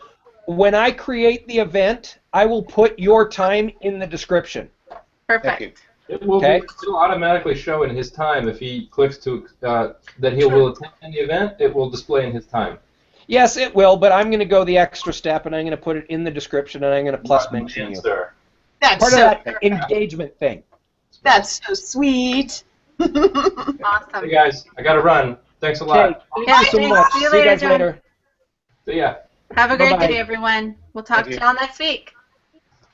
When I create the event, I will put your time in the description.
Perfect.
Thank you.
It will it'll automatically show in his time if he clicks to that he will attend the event. It will display in his time.
Yes, it will, but I'm going to go the extra step, and I'm going to put it in the description, and I'm going to plus mention you.
Sir.
That's
Part of
so,
that engagement thing.
that's so sweet.
Awesome.
Hey guys, I gotta run. Thanks a lot.
Okay. Thank
Yeah,
you so
thanks.
much.
See you
See you
later,
guys
John.
later.
See ya.
Have a great
Bye-bye.
day, everyone. We'll talk to
Thank you.
y'all next week.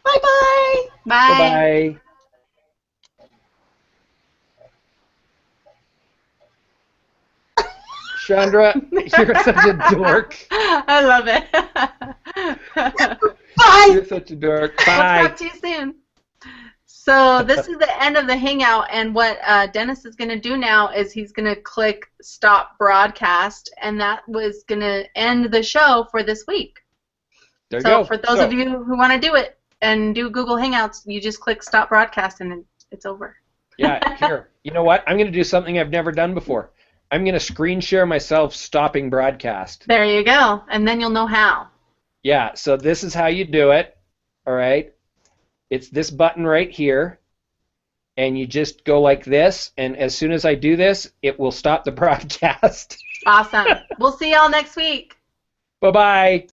Bye-bye.
Bye.
Bye-bye. Chandra, you're such a dork.
I love it.
Bye.
You're such a dork.
We'll
Bye.
talk to you soon. So this is the end of the Hangout, and what Dennis is going to do now is he's going to click Stop Broadcast, and that was going to end the show for this week.
There you
So
go.
for those of you who want to do it and do Google Hangouts, you just click Stop Broadcast, and then it's over.
Yeah, here. You know what? I'm going to do something I've never done before. I'm going to screen share myself stopping broadcast.
There you go, and then you'll know how.
Yeah, so this is how you do it. All right. It's this button right here. and you just go like this, and as soon as I do this, it will stop the broadcast.
Awesome. We'll see y'all next week.
Bye-bye.